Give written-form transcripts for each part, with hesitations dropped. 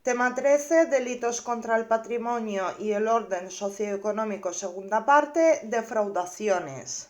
Tema 13. Delitos contra el patrimonio y el orden socioeconómico. Segunda parte. Defraudaciones.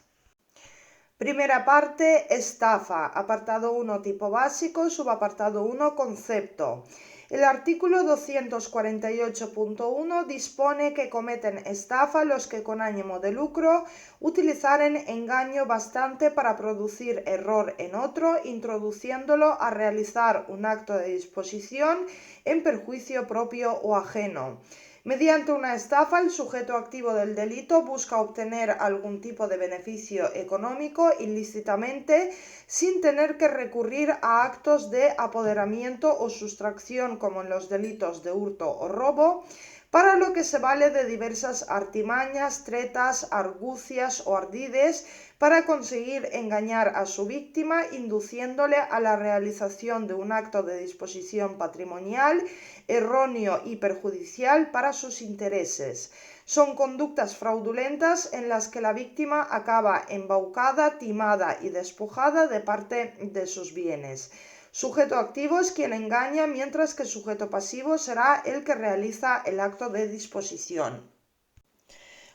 Primera parte. Estafa. Apartado 1. Tipo básico. Subapartado 1. Concepto. El artículo 248.1 dispone que cometen estafa los que con ánimo de lucro utilizaren engaño bastante para producir error en otro, introduciéndolo a realizar un acto de disposición en perjuicio propio o ajeno. Mediante una estafa, el sujeto activo del delito busca obtener algún tipo de beneficio económico ilícitamente sin tener que recurrir a actos de apoderamiento o sustracción como en los delitos de hurto o robo, para lo que se vale de diversas artimañas, tretas, argucias o ardides para conseguir engañar a su víctima, induciéndole a la realización de un acto de disposición patrimonial erróneo y perjudicial para sus intereses. Son conductas fraudulentas en las que la víctima acaba embaucada, timada y despojada de parte de sus bienes. Sujeto activo es quien engaña, mientras que sujeto pasivo será el que realiza el acto de disposición.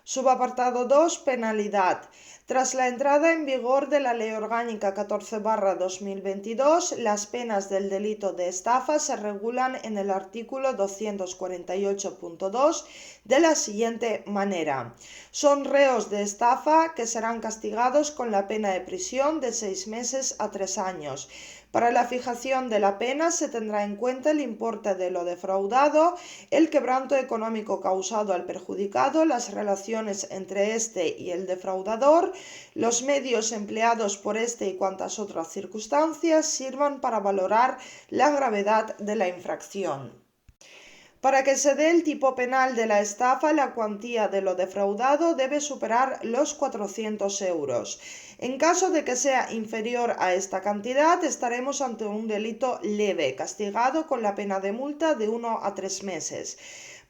Subapartado 2. Penalidad. Tras la entrada en vigor de la Ley Orgánica 14/2022, las penas del delito de estafa se regulan en el artículo 248.2 de la siguiente manera. Son reos de estafa que serán castigados con la pena de prisión de 6 meses a 3 años. Para la fijación de la pena se tendrá en cuenta el importe de lo defraudado, el quebranto económico causado al perjudicado, las relaciones entre éste y el defraudador, los medios empleados por éste y cuantas otras circunstancias sirvan para valorar la gravedad de la infracción. Para que se dé el tipo penal de la estafa, la cuantía de lo defraudado debe superar los 400 euros. En caso de que sea inferior a esta cantidad, estaremos ante un delito leve, castigado con la pena de multa de 1 a 3 meses.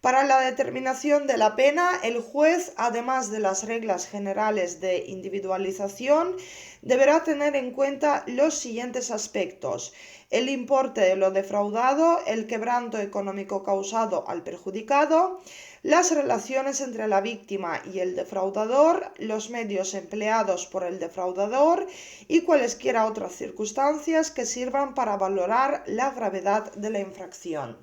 Para la determinación de la pena, el juez, además de las reglas generales de individualización, deberá tener en cuenta los siguientes aspectos: el importe de lo defraudado, el quebranto económico causado al perjudicado, las relaciones entre la víctima y el defraudador, los medios empleados por el defraudador y cualesquiera otras circunstancias que sirvan para valorar la gravedad de la infracción.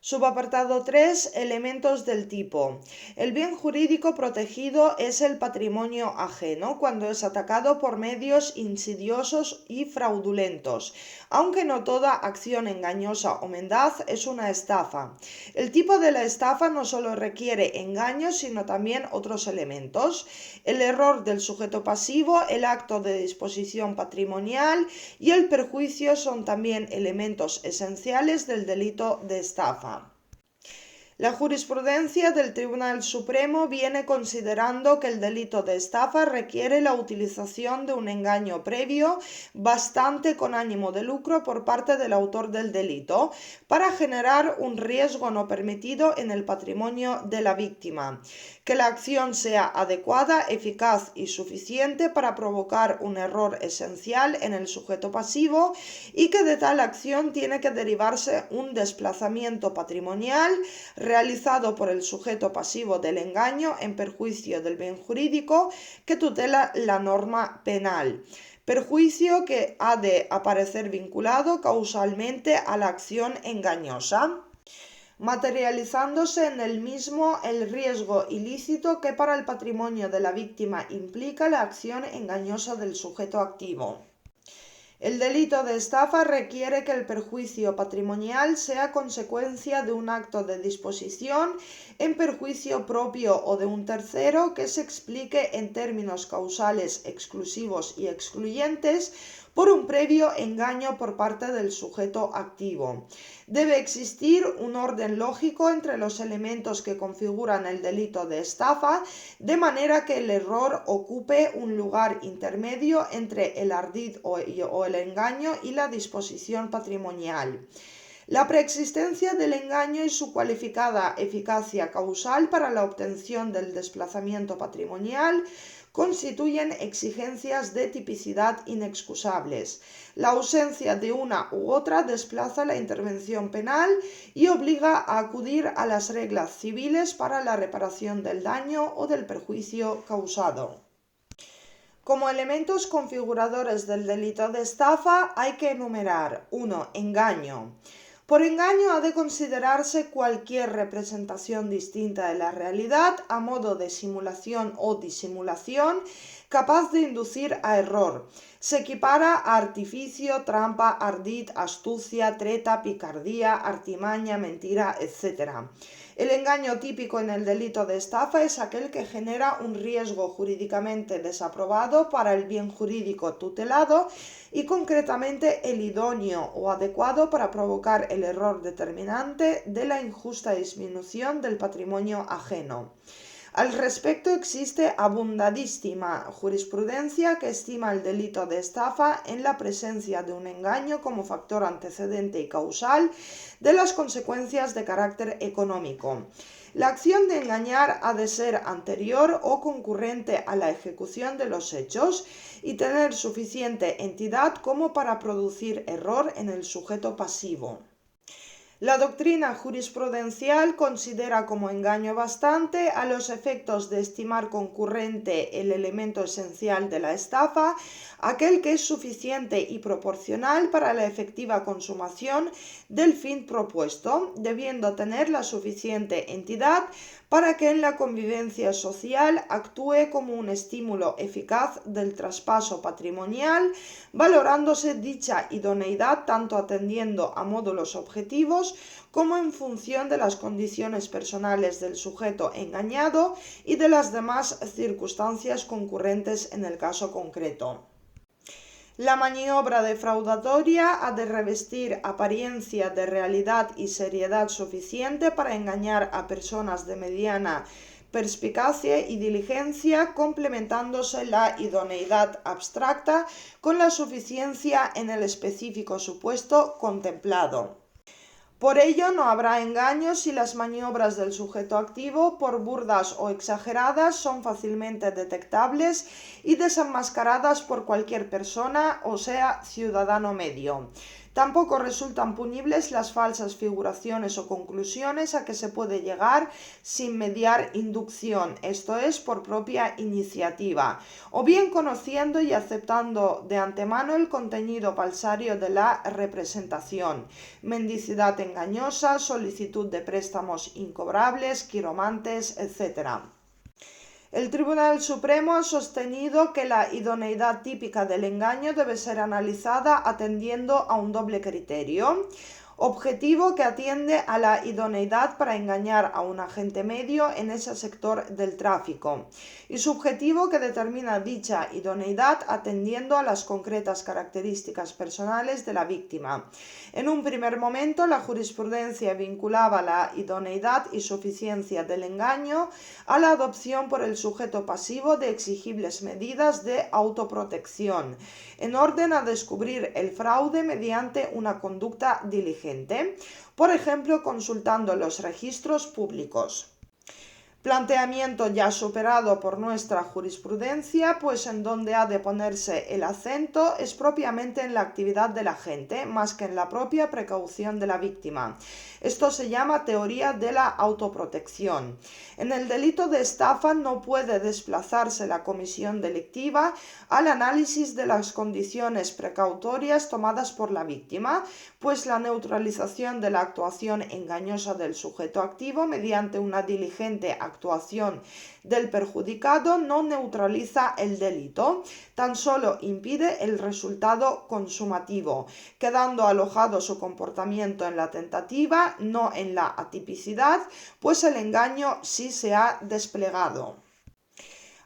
Subapartado 3. Elementos del tipo. El bien jurídico protegido es el patrimonio ajeno cuando es atacado por medios insidiosos y fraudulentos, aunque no toda acción engañosa o mendaz es una estafa. El tipo de la estafa no solo requiere engaño, sino también otros elementos: el error del sujeto pasivo, el acto de disposición patrimonial y el perjuicio son también elementos esenciales del delito de estafa. La jurisprudencia del Tribunal Supremo viene considerando que el delito de estafa requiere la utilización de un engaño previo bastante con ánimo de lucro por parte del autor del delito para generar un riesgo no permitido en el patrimonio de la víctima, que la acción sea adecuada, eficaz y suficiente para provocar un error esencial en el sujeto pasivo y que de tal acción tiene que derivarse un desplazamiento patrimonial realizado por el sujeto pasivo del engaño en perjuicio del bien jurídico que tutela la norma penal, perjuicio que ha de aparecer vinculado causalmente a la acción engañosa, materializándose en el mismo el riesgo ilícito que para el patrimonio de la víctima implica la acción engañosa del sujeto activo. El delito de estafa requiere que el perjuicio patrimonial sea consecuencia de un acto de disposición en perjuicio propio o de un tercero que se explique en términos causales exclusivos y excluyentes por un previo engaño por parte del sujeto activo. Debe existir un orden lógico entre los elementos que configuran el delito de estafa, de manera que el error ocupe un lugar intermedio entre el ardid o el engaño y la disposición patrimonial. La preexistencia del engaño y su cualificada eficacia causal para la obtención del desplazamiento patrimonial constituyen exigencias de tipicidad inexcusables. La ausencia de una u otra desplaza la intervención penal y obliga a acudir a las reglas civiles para la reparación del daño o del perjuicio causado. Como elementos configuradores del delito de estafa hay que enumerar 1. Engaño. Por engaño ha de considerarse cualquier representación distinta de la realidad a modo de simulación o disimulación capaz de inducir a error. Se equipara a artificio, trampa, ardid, astucia, treta, picardía, artimaña, mentira, etc. El engaño típico en el delito de estafa es aquel que genera un riesgo jurídicamente desaprobado para el bien jurídico tutelado y concretamente el idóneo o adecuado para provocar el error determinante de la injusta disminución del patrimonio ajeno. Al respecto existe abundadísima jurisprudencia que estima el delito de estafa en la presencia de un engaño como factor antecedente y causal de las consecuencias de carácter económico. La acción de engañar ha de ser anterior o concurrente a la ejecución de los hechos y tener suficiente entidad como para producir error en el sujeto pasivo. La doctrina jurisprudencial considera como engaño bastante a los efectos de estimar concurrente el elemento esencial de la estafa, aquel que es suficiente y proporcional para la efectiva consumación del fin propuesto, debiendo tener la suficiente entidad para que en la convivencia social actúe como un estímulo eficaz del traspaso patrimonial, valorándose dicha idoneidad tanto atendiendo a módulos objetivos como en función de las condiciones personales del sujeto engañado y de las demás circunstancias concurrentes en el caso concreto. La maniobra defraudatoria ha de revestir apariencia de realidad y seriedad suficiente para engañar a personas de mediana perspicacia y diligencia, complementándose la idoneidad abstracta con la suficiencia en el específico supuesto contemplado. Por ello, no habrá engaño si las maniobras del sujeto activo, por burdas o exageradas, son fácilmente detectables y desenmascaradas por cualquier persona, o sea, ciudadano medio. Tampoco resultan punibles las falsas figuraciones o conclusiones a que se puede llegar sin mediar inducción, esto es, por propia iniciativa, o bien conociendo y aceptando de antemano el contenido falsario de la representación, mendicidad engañosa, solicitud de préstamos incobrables, quiromantes, etc. El Tribunal Supremo ha sostenido que la idoneidad típica del engaño debe ser analizada atendiendo a un doble criterio: objetivo, que atiende a la idoneidad para engañar a un agente medio en ese sector del tráfico, y subjetivo, que determina dicha idoneidad atendiendo a las concretas características personales de la víctima. En un primer momento, la jurisprudencia vinculaba la idoneidad y suficiencia del engaño a la adopción por el sujeto pasivo de exigibles medidas de autoprotección, en orden a descubrir el fraude mediante una conducta diligente. Por ejemplo, consultando los registros públicos. Planteamiento ya superado por nuestra jurisprudencia, pues en donde ha de ponerse el acento es propiamente en la actividad del agente, más que en la propia precaución de la víctima. Esto se llama teoría de la autoprotección. En el delito de estafa no puede desplazarse la comisión delictiva al análisis de las condiciones precautorias tomadas por la víctima, pues la neutralización de la actuación engañosa del sujeto activo mediante una diligente actuación del perjudicado no neutraliza el delito, tan solo impide el resultado consumativo, quedando alojado su comportamiento en la tentativa, no en la atipicidad, pues el engaño sí se ha desplegado.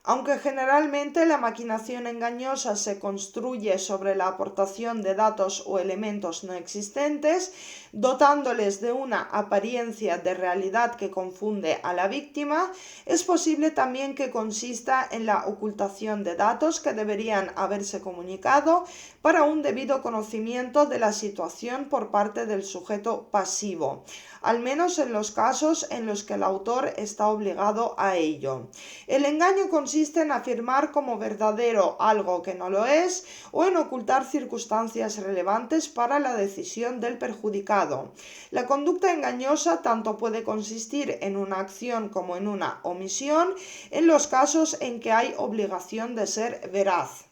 Aunque generalmente la maquinación engañosa se construye sobre la aportación de datos o elementos no existentes, dotándoles de una apariencia de realidad que confunde a la víctima, es posible también que consista en la ocultación de datos que deberían haberse comunicado para un debido conocimiento de la situación por parte del sujeto pasivo, al menos en los casos en los que el autor está obligado a ello. El engaño consiste consiste en afirmar como verdadero algo que no lo es o en ocultar circunstancias relevantes para la decisión del perjudicado. La conducta engañosa tanto puede consistir en una acción como en una omisión en los casos en que hay obligación de ser veraz.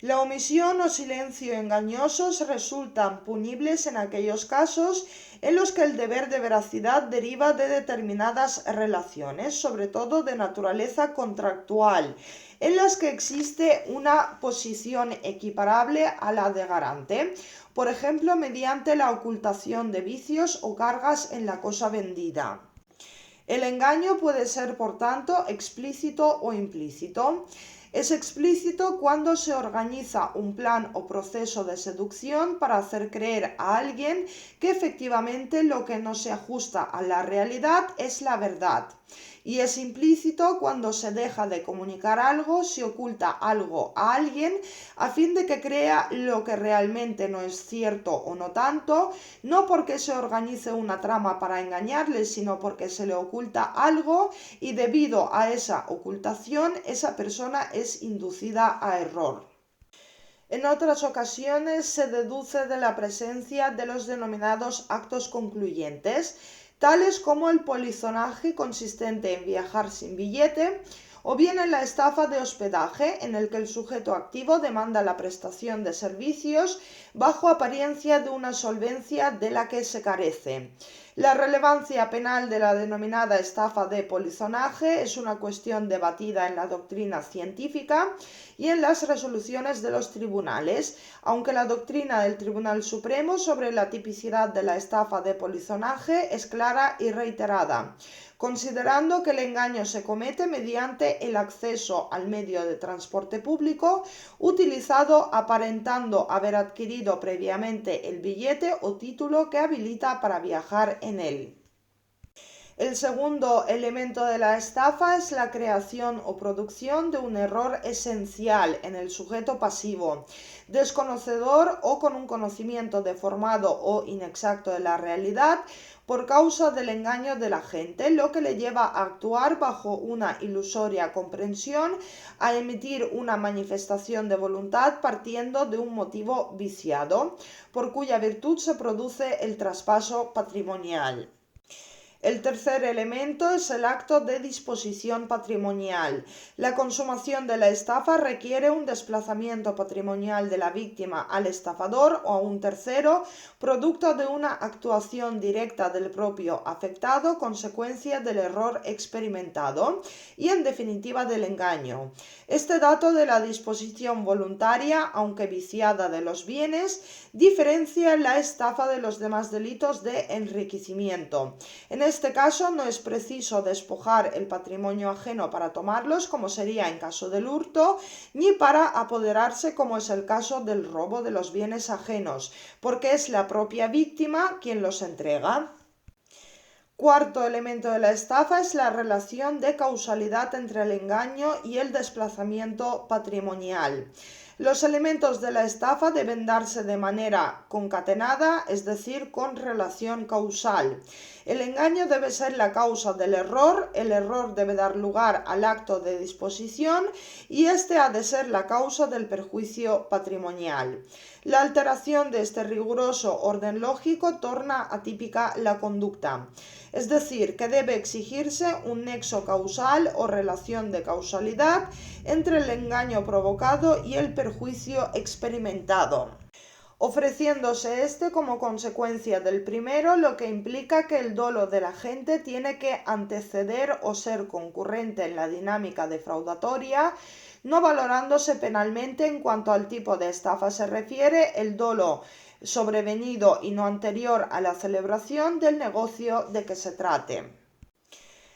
La omisión o silencio engañosos resultan punibles en aquellos casos en los que el deber de veracidad deriva de determinadas relaciones, sobre todo de naturaleza contractual, en las que existe una posición equiparable a la de garante, por ejemplo, mediante la ocultación de vicios o cargas en la cosa vendida. El engaño puede ser, por tanto, explícito o implícito. Es explícito cuando se organiza un plan o proceso de seducción para hacer creer a alguien que efectivamente lo que no se ajusta a la realidad es la verdad. Y es implícito cuando se deja de comunicar algo, se oculta algo a alguien a fin de que crea lo que realmente no es cierto o no tanto, no porque se organice una trama para engañarle, sino porque se le oculta algo y debido a esa ocultación esa persona es inducida a error. En otras ocasiones se deduce de la presencia de los denominados actos concluyentes, tales como el polizonaje consistente en viajar sin billete, o bien en la estafa de hospedaje, en el que el sujeto activo demanda la prestación de servicios bajo apariencia de una solvencia de la que se carece. La relevancia penal de la denominada estafa de polizonaje es una cuestión debatida en la doctrina científica y en las resoluciones de los tribunales, aunque la doctrina del Tribunal Supremo sobre la tipicidad de la estafa de polizonaje es clara y reiterada, considerando que el engaño se comete mediante el acceso al medio de transporte público utilizado aparentando haber adquirido previamente el billete o título que habilita para viajar en él. El segundo elemento de la estafa es la creación o producción de un error esencial en el sujeto pasivo, desconocedor o con un conocimiento deformado o inexacto de la realidad por causa del engaño de la gente, lo que le lleva a actuar bajo una ilusoria comprensión, a emitir una manifestación de voluntad partiendo de un motivo viciado, por cuya virtud se produce el traspaso patrimonial. El tercer elemento es el acto de disposición patrimonial. La consumación de la estafa requiere un desplazamiento patrimonial de la víctima al estafador o a un tercero, producto de una actuación directa del propio afectado, consecuencia del error experimentado y, en definitiva, del engaño. Este dato de la disposición voluntaria, aunque viciada de los bienes, diferencia la estafa de los demás delitos de enriquecimiento. En este caso no es preciso despojar el patrimonio ajeno para tomarlos, como sería en caso del hurto, ni para apoderarse, como es el caso del robo de los bienes ajenos, porque es la propia víctima quien los entrega. Cuarto elemento de la estafa es la relación de causalidad entre el engaño y el desplazamiento patrimonial. Los elementos de la estafa deben darse de manera concatenada, es decir, con relación causal. El engaño debe ser la causa del error, el error debe dar lugar al acto de disposición y este ha de ser la causa del perjuicio patrimonial. La alteración de este riguroso orden lógico torna atípica la conducta. Es decir, que debe exigirse un nexo causal o relación de causalidad entre el engaño provocado y el perjuicio experimentado, ofreciéndose este como consecuencia del primero, lo que implica que el dolo de la gente tiene que anteceder o ser concurrente en la dinámica defraudatoria, no valorándose penalmente en cuanto al tipo de estafa se refiere el dolo sobrevenido y no anterior a la celebración del negocio de que se trate.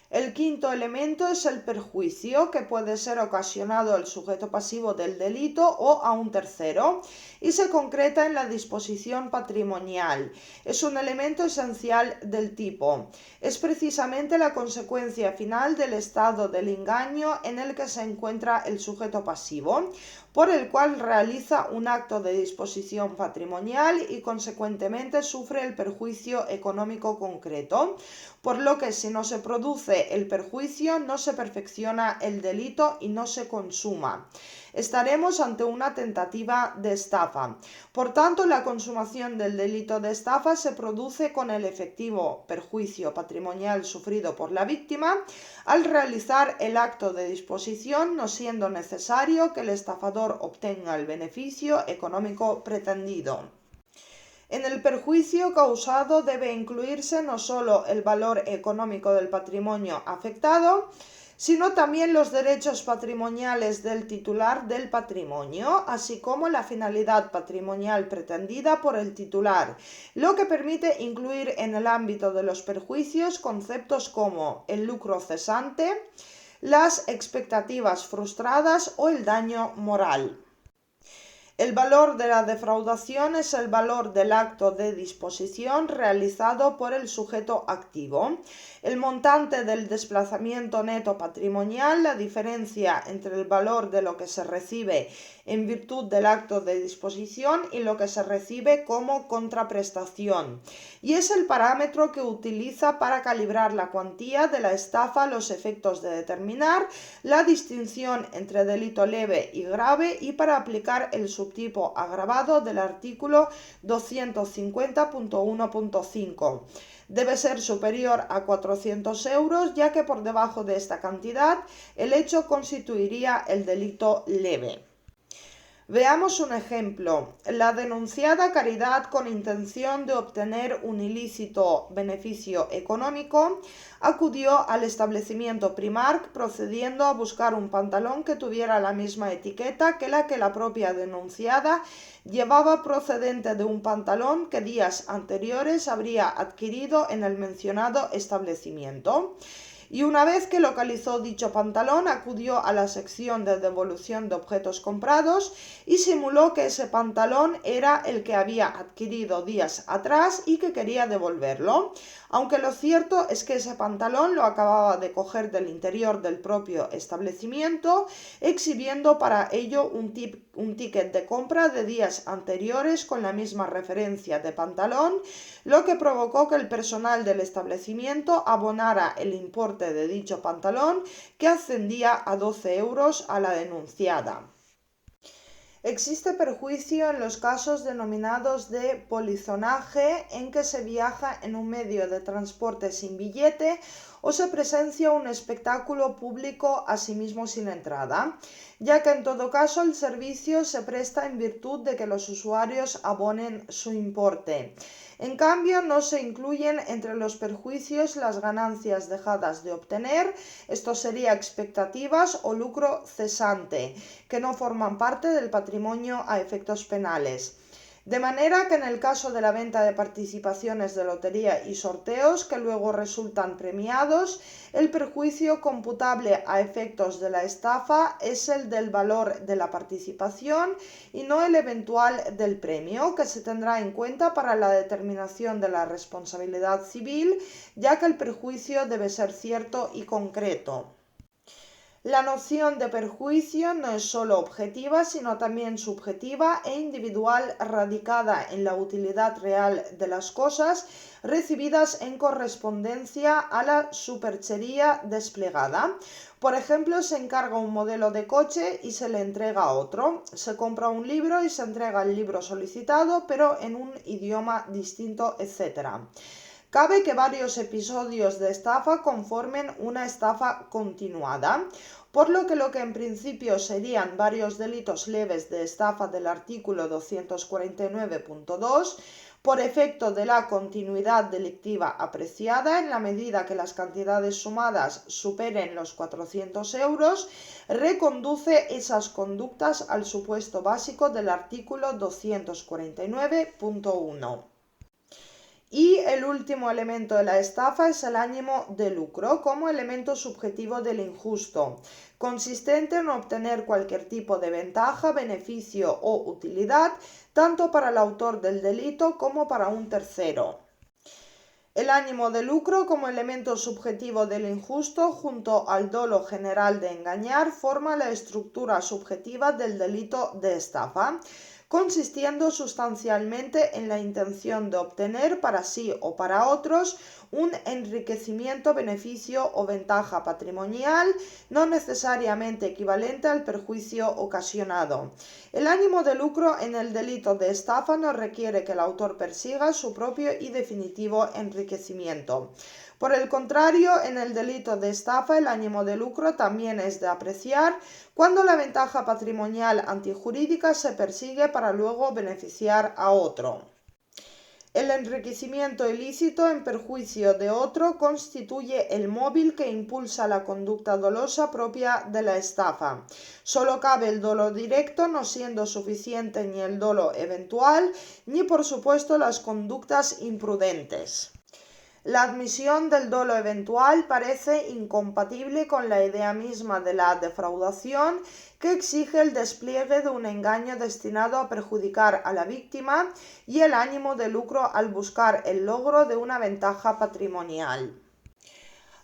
El quinto elemento es el perjuicio, que puede ser ocasionado al sujeto pasivo del delito o a un tercero, y se concreta en la disposición patrimonial. Es un elemento esencial del tipo. Es precisamente la consecuencia final del estado del engaño en el que se encuentra el sujeto pasivo, por el cual realiza un acto de disposición patrimonial y consecuentemente sufre el perjuicio económico concreto, por lo que si no se produce recibe el perjuicio, no se perfecciona el delito y no se consuma. Estaremos ante una tentativa de estafa. Por tanto, la consumación del delito de estafa se produce con el efectivo perjuicio patrimonial sufrido por la víctima al realizar el acto de disposición, no siendo necesario que el estafador obtenga el beneficio económico pretendido. En el perjuicio causado debe incluirse no solo el valor económico del patrimonio afectado, sino también los derechos patrimoniales del titular del patrimonio, así como la finalidad patrimonial pretendida por el titular, lo que permite incluir en el ámbito de los perjuicios conceptos como el lucro cesante, las expectativas frustradas o el daño moral. El valor de la defraudación es el valor del acto de disposición realizado por el sujeto activo. El montante del desplazamiento neto patrimonial, la diferencia entre el valor de lo que se recibe en virtud del acto de disposición y lo que se recibe como contraprestación. Y es el parámetro que utiliza para calibrar la cuantía de la estafa a los efectos de determinar la distinción entre delito leve y grave y para aplicar el subtipo agravado del artículo 250.1.5. Debe ser superior a 400 euros, ya que por debajo de esta cantidad el hecho constituiría el delito leve. Veamos un ejemplo. La denunciada Caridad, con intención de obtener un ilícito beneficio económico, acudió al establecimiento Primark procediendo a buscar un pantalón que tuviera la misma etiqueta que la propia denunciada llevaba, procedente de un pantalón que días anteriores habría adquirido en el mencionado establecimiento. Y una vez que localizó dicho pantalón, acudió a la sección de devolución de objetos comprados y simuló que ese pantalón era el que había adquirido días atrás y que quería devolverlo, aunque lo cierto es que ese pantalón lo acababa de coger del interior del propio establecimiento, exhibiendo para ello un ticket de compra de días anteriores con la misma referencia de pantalón, lo que provocó que el personal del establecimiento abonara el importe de dicho pantalón, que ascendía a 12 euros a la denunciada. Existe perjuicio en los casos denominados de polizonaje, en que se viaja en un medio de transporte sin billete o se presencia un espectáculo público asimismo sin entrada, ya que en todo caso el servicio se presta en virtud de que los usuarios abonen su importe. En cambio, no se incluyen entre los perjuicios las ganancias dejadas de obtener, esto sería expectativas o lucro cesante, que no forman parte del patrimonio a efectos penales. De manera que en el caso de la venta de participaciones de lotería y sorteos que luego resultan premiados, el perjuicio computable a efectos de la estafa es el del valor de la participación y no el eventual del premio, que se tendrá en cuenta para la determinación de la responsabilidad civil, ya que el perjuicio debe ser cierto y concreto. La noción de perjuicio no es sólo objetiva, sino también subjetiva e individual, radicada en la utilidad real de las cosas recibidas en correspondencia a la superchería desplegada. Por ejemplo, se encarga un modelo de coche y se le entrega a otro. Se compra un libro y se entrega el libro solicitado, pero en un idioma distinto, etc. Cabe que varios episodios de estafa conformen una estafa continuada, por lo que en principio serían varios delitos leves de estafa del artículo 249.2, por efecto de la continuidad delictiva apreciada, en la medida que las cantidades sumadas superen los 400 euros, reconduce esas conductas al supuesto básico del artículo 249.1. Y el último elemento de la estafa es el ánimo de lucro como elemento subjetivo del injusto, consistente en obtener cualquier tipo de ventaja, beneficio o utilidad, tanto para el autor del delito como para un tercero. El ánimo de lucro como elemento subjetivo del injusto, junto al dolo general de engañar, forma la estructura subjetiva del delito de estafa. consistiendo sustancialmente en la intención de obtener para sí o para otros un enriquecimiento, beneficio o ventaja patrimonial no necesariamente equivalente al perjuicio ocasionado. El ánimo de lucro en el delito de estafa no requiere que el autor persiga su propio y definitivo enriquecimiento. Por el contrario, en el delito de estafa el ánimo de lucro también es de apreciar cuando la ventaja patrimonial antijurídica se persigue para luego beneficiar a otro. El enriquecimiento ilícito en perjuicio de otro constituye el móvil que impulsa la conducta dolosa propia de la estafa. Solo cabe el dolo directo, no siendo suficiente ni el dolo eventual, ni por supuesto las conductas imprudentes. La admisión del dolo eventual parece incompatible con la idea misma de la defraudación, que exige el despliegue de un engaño destinado a perjudicar a la víctima y el ánimo de lucro al buscar el logro de una ventaja patrimonial.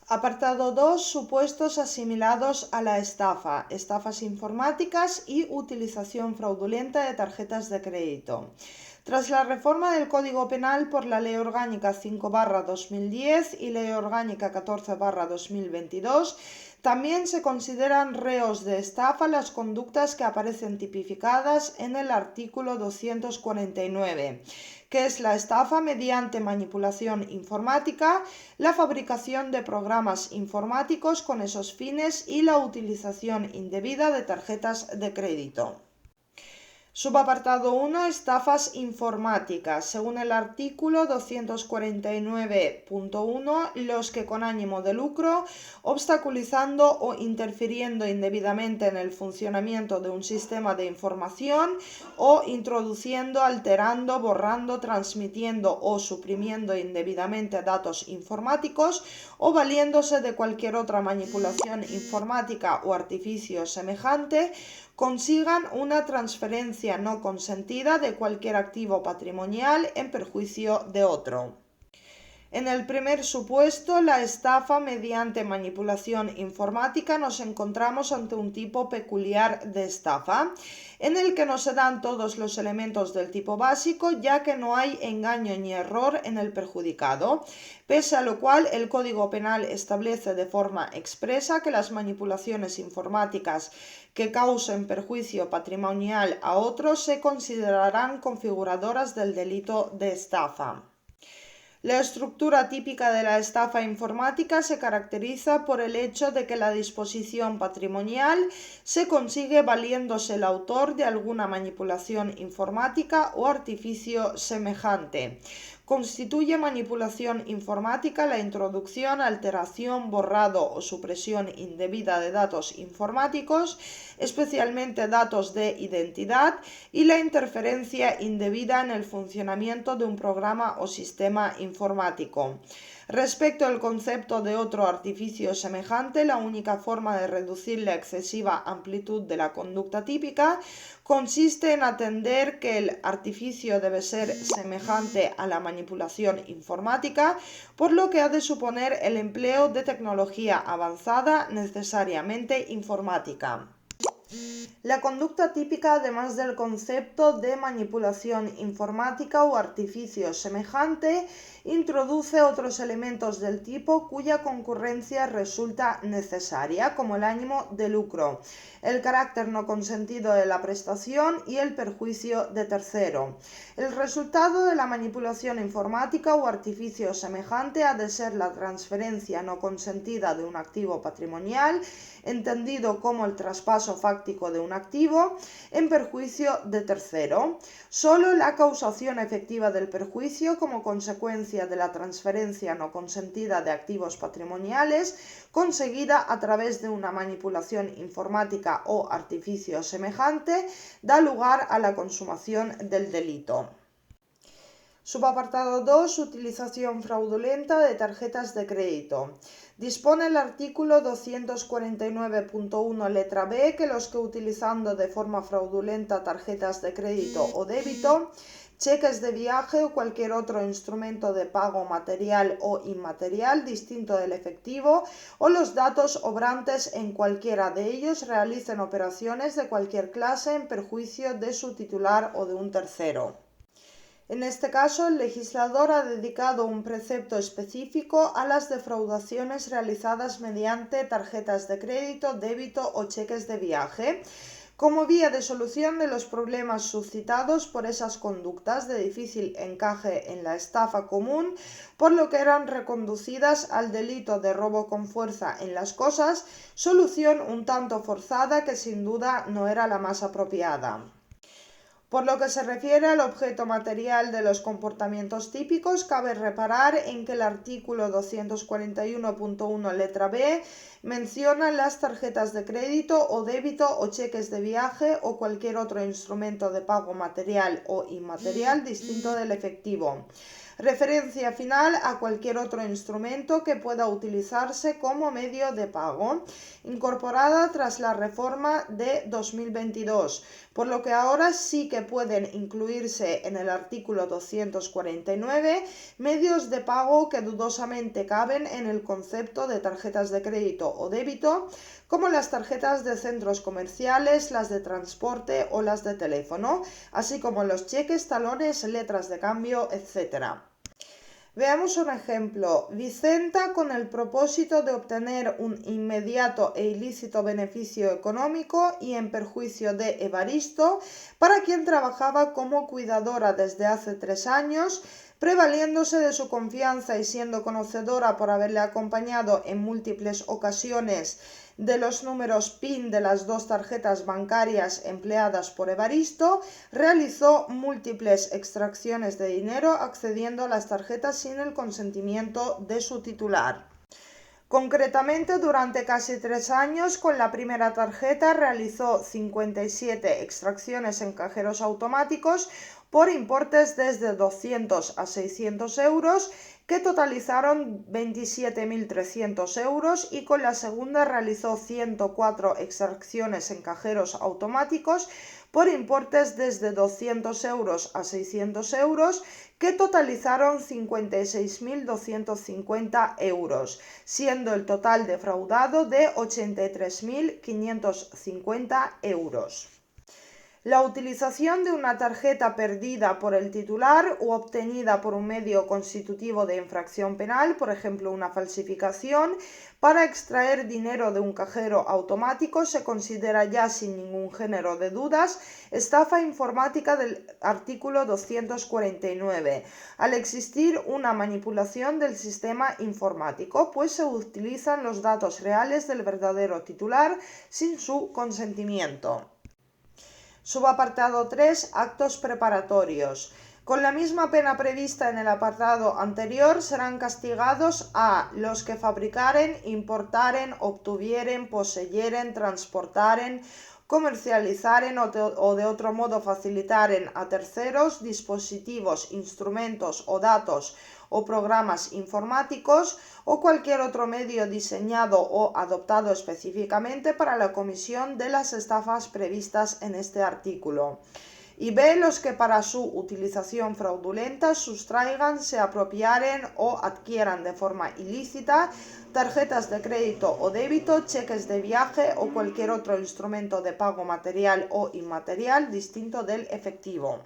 Apartado 2. Supuestos asimilados a la estafa, estafas informáticas y utilización fraudulenta de tarjetas de crédito. Tras la reforma del Código Penal por la Ley Orgánica 5/2010 y Ley Orgánica 14/2022, también se consideran reos de estafa las conductas que aparecen tipificadas en el artículo 249, que es la estafa mediante manipulación informática, la fabricación de programas informáticos con esos fines y la utilización indebida de tarjetas de crédito. Subapartado 1. Estafas informáticas. Según el artículo 249.1, los que con ánimo de lucro, obstaculizando o interfiriendo indebidamente en el funcionamiento de un sistema de información o introduciendo, alterando, borrando, transmitiendo o suprimiendo indebidamente datos informáticos o valiéndose de cualquier otra manipulación informática o artificio semejante, consigan una transferencia no consentida de cualquier activo patrimonial en perjuicio de otro. En el primer supuesto, la estafa mediante manipulación informática, nos encontramos ante un tipo peculiar de estafa, en el que no se dan todos los elementos del tipo básico, ya que no hay engaño ni error en el perjudicado, pese a lo cual el Código Penal establece de forma expresa que las manipulaciones informáticas que causen perjuicio patrimonial a otros se considerarán configuradoras del delito de estafa. La estructura típica de la estafa informática se caracteriza por el hecho de que la disposición patrimonial se consigue valiéndose el autor de alguna manipulación informática o artificio semejante. Constituye manipulación informática la introducción, alteración, borrado o supresión indebida de datos informáticos, especialmente datos de identidad, y la interferencia indebida en el funcionamiento de un programa o sistema informático. Respecto al concepto de otro artificio semejante, la única forma de reducir la excesiva amplitud de la conducta típica consiste en atender que el artificio debe ser semejante a la manipulación informática, por lo que ha de suponer el empleo de tecnología avanzada necesariamente informática. La conducta típica, además del concepto de manipulación informática o artificio semejante, introduce otros elementos del tipo cuya concurrencia resulta necesaria, como el ánimo de lucro, el carácter no consentido de la prestación y el perjuicio de tercero. El resultado de la manipulación informática o artificio semejante ha de ser la transferencia no consentida de un activo patrimonial, entendido como el traspaso fáctico de un activo, en perjuicio de tercero. Solo la causación efectiva del perjuicio como consecuencia de la transferencia no consentida de activos patrimoniales conseguida a través de una manipulación informática o artificio semejante da lugar a la consumación del delito. Subapartado 2. Utilización fraudulenta de tarjetas de crédito. Dispone el artículo 249.1 letra B que los que utilizando de forma fraudulenta tarjetas de crédito o débito cheques de viaje o cualquier otro instrumento de pago material o inmaterial distinto del efectivo, o los datos obrantes en cualquiera de ellos realicen operaciones de cualquier clase en perjuicio de su titular o de un tercero. En este caso, el legislador ha dedicado un precepto específico a las defraudaciones realizadas mediante tarjetas de crédito, débito o cheques de viaje, como vía de solución de los problemas suscitados por esas conductas de difícil encaje en la estafa común, por lo que eran reconducidas al delito de robo con fuerza en las cosas, solución un tanto forzada que sin duda no era la más apropiada. Por lo que se refiere al objeto material de los comportamientos típicos, cabe reparar en que el artículo 241.1 letra B menciona las tarjetas de crédito o débito o cheques de viaje o cualquier otro instrumento de pago material o inmaterial distinto del efectivo. Referencia final a cualquier otro instrumento que pueda utilizarse como medio de pago, incorporada tras la reforma de 2022, por lo que ahora sí que pueden incluirse en el artículo 249 medios de pago que dudosamente caben en el concepto de tarjetas de crédito o débito, como las tarjetas de centros comerciales, las de transporte o las de teléfono, así como los cheques, talones, letras de cambio, etc. Veamos un ejemplo. Vicenta, con el propósito de obtener un inmediato e ilícito beneficio económico y en perjuicio de Evaristo, para quien trabajaba como cuidadora desde hace 3 años, prevaliéndose de su confianza y siendo conocedora por haberle acompañado en múltiples ocasiones de los números PIN de las 2 tarjetas bancarias empleadas por Evaristo, realizó múltiples extracciones de dinero accediendo a las tarjetas sin el consentimiento de su titular. Concretamente, durante casi 3 años, con la primera tarjeta realizó 57 extracciones en cajeros automáticos por importes desde 200 a 600 euros, que totalizaron 27.300 euros, y con la segunda realizó 104 extracciones en cajeros automáticos por importes desde 200 euros a 600 euros, que totalizaron 56.250 euros, siendo el total defraudado de 83.550 euros. La utilización de una tarjeta perdida por el titular u obtenida por un medio constitutivo de infracción penal, por ejemplo una falsificación, para extraer dinero de un cajero automático se considera ya sin ningún género de dudas estafa informática del artículo 249, al existir una manipulación del sistema informático, pues se utilizan los datos reales del verdadero titular sin su consentimiento. Subapartado 3. Actos preparatorios. Con la misma pena prevista en el apartado anterior, serán castigados a los que fabricaren, importaren, obtuvieren, poseyeren, transportaren, comercializaren o de otro modo facilitaren a terceros dispositivos, instrumentos o datos o programas informáticos o cualquier otro medio diseñado o adoptado específicamente para la comisión de las estafas previstas en este artículo. Y B. Los que para su utilización fraudulenta sustraigan, se apropiaren o adquieran de forma ilícita tarjetas de crédito o débito, cheques de viaje o cualquier otro instrumento de pago material o inmaterial distinto del efectivo.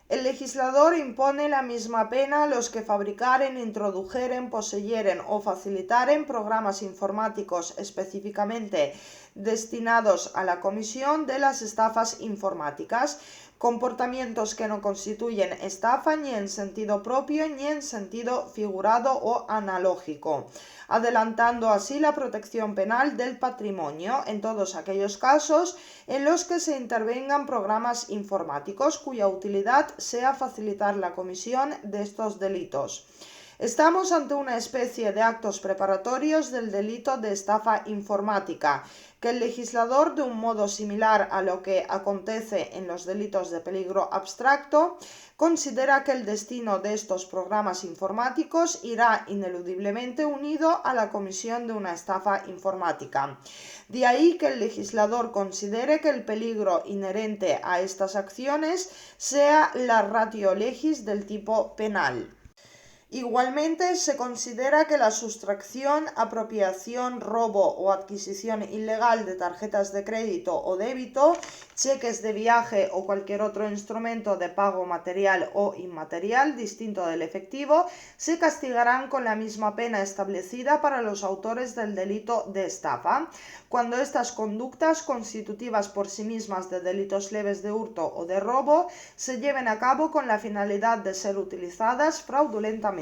El legislador impone la misma pena a los que fabricaren, introdujeren, poseyeren o facilitaren programas informáticos específicamente destinados a la comisión de las estafas informáticas, comportamientos que no constituyen estafa ni en sentido propio ni en sentido figurado o analógico, adelantando así la protección penal del patrimonio en todos aquellos casos en los que se intervengan programas informáticos cuya utilidad sea facilitar la comisión de estos delitos. Estamos ante una especie de actos preparatorios del delito de estafa informática, que el legislador, de un modo similar a lo que acontece en los delitos de peligro abstracto, considera que el destino de estos programas informáticos irá ineludiblemente unido a la comisión de una estafa informática. De ahí que el legislador considere que el peligro inherente a estas acciones sea la ratio legis del tipo penal. Igualmente, se considera que la sustracción, apropiación, robo o adquisición ilegal de tarjetas de crédito o débito, cheques de viaje o cualquier otro instrumento de pago material o inmaterial distinto del efectivo se castigarán con la misma pena establecida para los autores del delito de estafa, cuando estas conductas, constitutivas por sí mismas de delitos leves de hurto o de robo, se lleven a cabo con la finalidad de ser utilizadas fraudulentamente.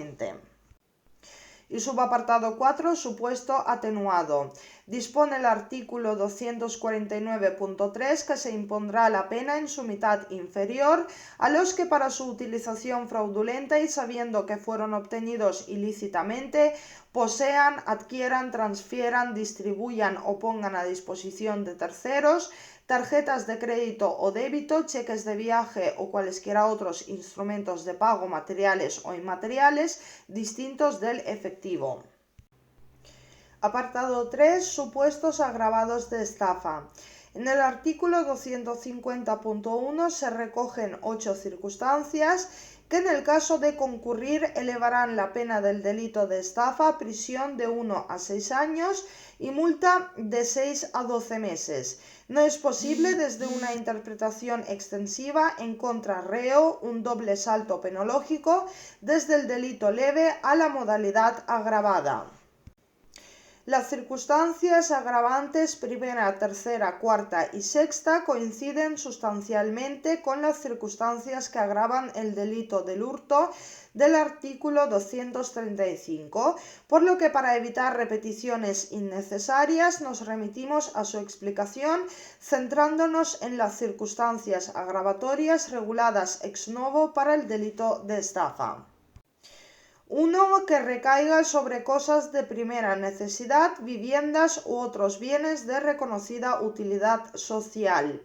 Y subapartado 4, supuesto atenuado. Dispone el artículo 249.3 que se impondrá la pena en su mitad inferior a los que para su utilización fraudulenta y sabiendo que fueron obtenidos ilícitamente, posean, adquieran, transfieran, distribuyan o pongan a disposición de terceros tarjetas de crédito o débito, cheques de viaje o cualesquiera otros instrumentos de pago materiales o inmateriales distintos del efectivo. Apartado 3. Supuestos agravados de estafa. En el artículo 250.1 se recogen 8 circunstancias que en el caso de concurrir elevarán la pena del delito de estafa a prisión de 1 a 6 años y multa de 6 a 12 meses. No es posible, desde una interpretación extensiva en contra reo, un doble salto penológico desde el delito leve a la modalidad agravada. Las circunstancias agravantes primera, tercera, cuarta y sexta coinciden sustancialmente con las circunstancias que agravan el delito del hurto del artículo 235, por lo que para evitar repeticiones innecesarias nos remitimos a su explicación centrándonos en las circunstancias agravatorias reguladas ex novo para el delito de estafa. 1. Que recaiga sobre cosas de primera necesidad, viviendas u otros bienes de reconocida utilidad social.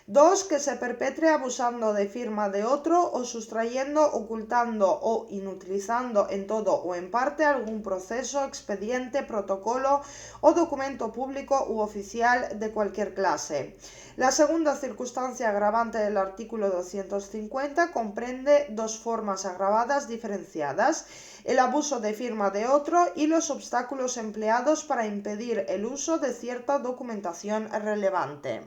2. Que se perpetre abusando de firma de otro o sustrayendo, ocultando o inutilizando en todo o en parte algún proceso, expediente, protocolo o documento público u oficial de cualquier clase. La segunda circunstancia agravante del artículo 250 comprende dos formas agravadas diferenciadas: el abuso de firma de otro y los obstáculos empleados para impedir el uso de cierta documentación relevante.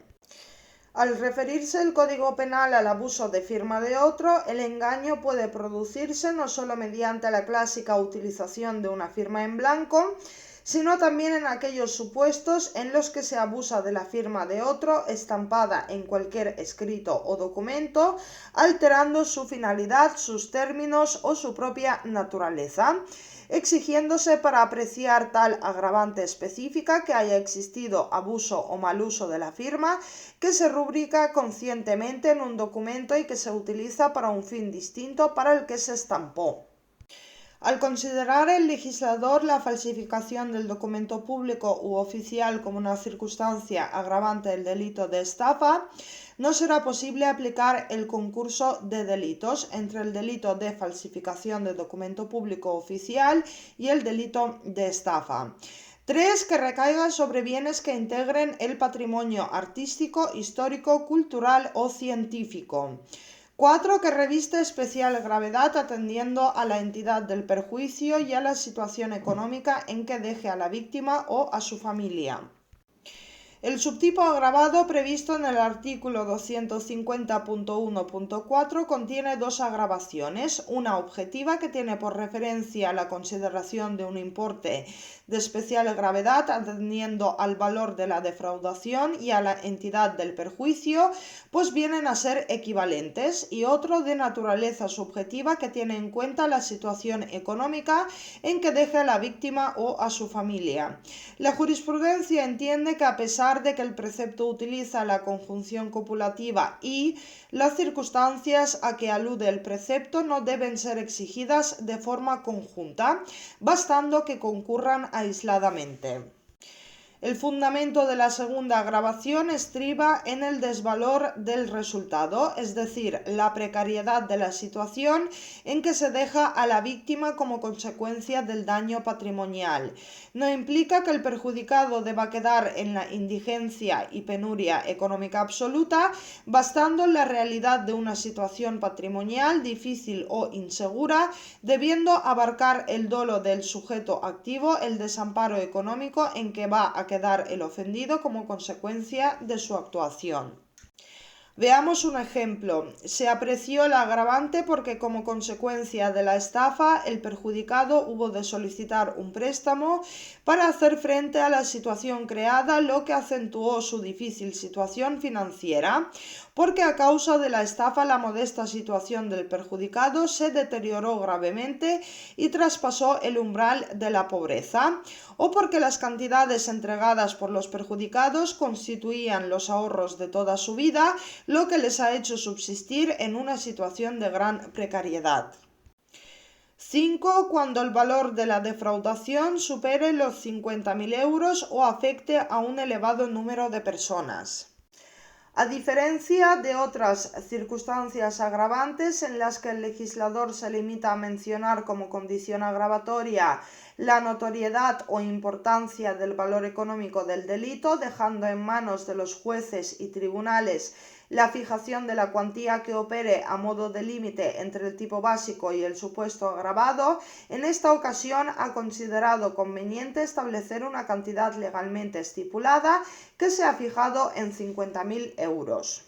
Al referirse el Código Penal al abuso de firma de otro, el engaño puede producirse no solo mediante la clásica utilización de una firma en blanco, sino también en aquellos supuestos en los que se abusa de la firma de otro estampada en cualquier escrito o documento, alterando su finalidad, sus términos o su propia naturaleza, exigiéndose para apreciar tal agravante específica que haya existido abuso o mal uso de la firma, que se rubrica conscientemente en un documento y que se utiliza para un fin distinto para el que se estampó. Al considerar el legislador la falsificación del documento público u oficial como una circunstancia agravante del delito de estafa, no será posible aplicar el concurso de delitos entre el delito de falsificación de documento público oficial y el delito de estafa. 3. Que recaiga sobre bienes que integren el patrimonio artístico, histórico, cultural o científico. 4. Que reviste especial gravedad atendiendo a la entidad del perjuicio y a la situación económica en que deje a la víctima o a su familia. El subtipo agravado previsto en el artículo 250.1.4 contiene dos agravaciones: una objetiva, que tiene por referencia la consideración de un importe de especial gravedad atendiendo al valor de la defraudación y a la entidad del perjuicio, pues vienen a ser equivalentes, y otro de naturaleza subjetiva, que tiene en cuenta la situación económica en que deje a la víctima o a su familia. La jurisprudencia entiende que, a pesar de que el precepto utiliza la conjunción copulativa y, las circunstancias a que alude el precepto no deben ser exigidas de forma conjunta, bastando que concurran aisladamente. El fundamento de la segunda agravación estriba en el desvalor del resultado, es decir, la precariedad de la situación en que se deja a la víctima como consecuencia del daño patrimonial. No implica que el perjudicado deba quedar en la indigencia y penuria económica absoluta, bastando la realidad de una situación patrimonial difícil o insegura, debiendo abarcar el dolo del sujeto activo, el desamparo económico en que va a quedar el ofendido como consecuencia de su actuación. Veamos un ejemplo. Se apreció el agravante porque como consecuencia de la estafa el perjudicado hubo de solicitar un préstamo para hacer frente a la situación creada, lo que acentuó su difícil situación financiera, porque a causa de la estafa la modesta situación del perjudicado se deterioró gravemente y traspasó el umbral de la pobreza, o porque las cantidades entregadas por los perjudicados constituían los ahorros de toda su vida, lo que les ha hecho subsistir en una situación de gran precariedad. 5. Cuando el valor de la defraudación supere los 50.000 euros o afecte a un elevado número de personas. A diferencia de otras circunstancias agravantes en las que el legislador se limita a mencionar como condición agravatoria la notoriedad o importancia del valor económico del delito, dejando en manos de los jueces y tribunales la fijación de la cuantía que opere a modo de límite entre el tipo básico y el supuesto agravado, en esta ocasión ha considerado conveniente establecer una cantidad legalmente estipulada que se ha fijado en 50.000 euros.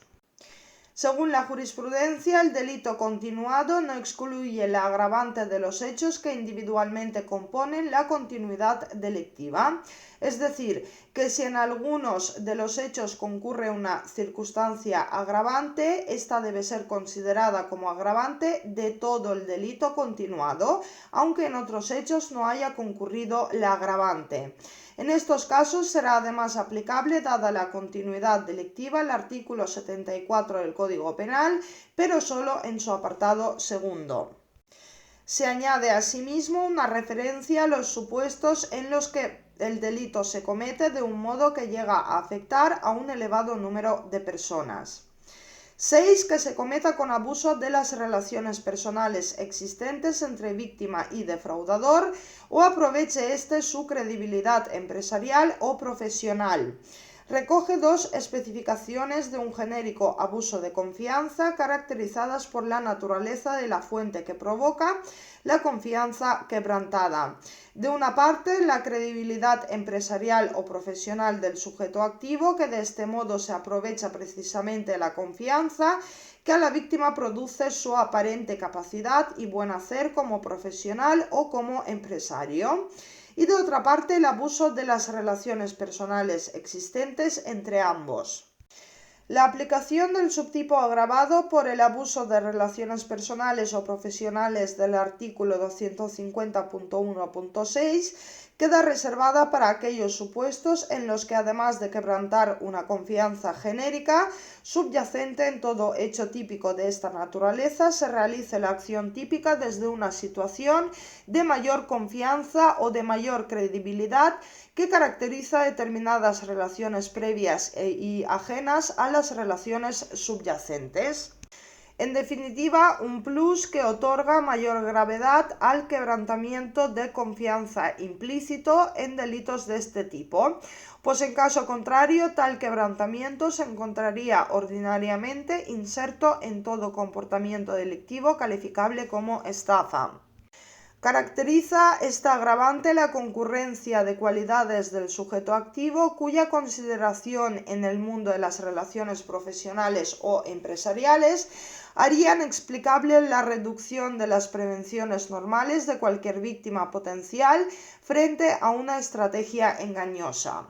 Según la jurisprudencia, el delito continuado no excluye la agravante de los hechos que individualmente componen la continuidad delictiva. Es decir, que si en algunos de los hechos concurre una circunstancia agravante, esta debe ser considerada como agravante de todo el delito continuado, aunque en otros hechos no haya concurrido la agravante. En estos casos será además aplicable, dada la continuidad delictiva, el artículo 74 del Código Penal, pero solo en su apartado segundo. Se añade asimismo una referencia a los supuestos en los que el delito se comete de un modo que llega a afectar a un elevado número de personas. 6. Que se cometa con abuso de las relaciones personales existentes entre víctima y defraudador o aproveche su credibilidad empresarial o profesional. Recoge dos especificaciones de un genérico abuso de confianza caracterizadas por la naturaleza de la fuente que provoca la confianza quebrantada. De una parte, la credibilidad empresarial o profesional del sujeto activo, que de este modo se aprovecha precisamente de la confianza que a la víctima produce su aparente capacidad y buen hacer como profesional o como empresario. Y de otra parte, el abuso de las relaciones personales existentes entre ambos. La aplicación del subtipo agravado por el abuso de relaciones personales o profesionales del artículo 250.1.6 queda reservada para aquellos supuestos en los que, además de quebrantar una confianza genérica subyacente en todo hecho típico de esta naturaleza, se realice la acción típica desde una situación de mayor confianza o de mayor credibilidad que caracteriza determinadas relaciones previas y ajenas a las relaciones subyacentes. En definitiva, un plus que otorga mayor gravedad al quebrantamiento de confianza implícito en delitos de este tipo, pues en caso contrario, tal quebrantamiento se encontraría ordinariamente inserto en todo comportamiento delictivo calificable como estafa. Caracteriza esta agravante la concurrencia de cualidades del sujeto activo cuya consideración en el mundo de las relaciones profesionales o empresariales harían explicable la reducción de las prevenciones normales de cualquier víctima potencial frente a una estrategia engañosa.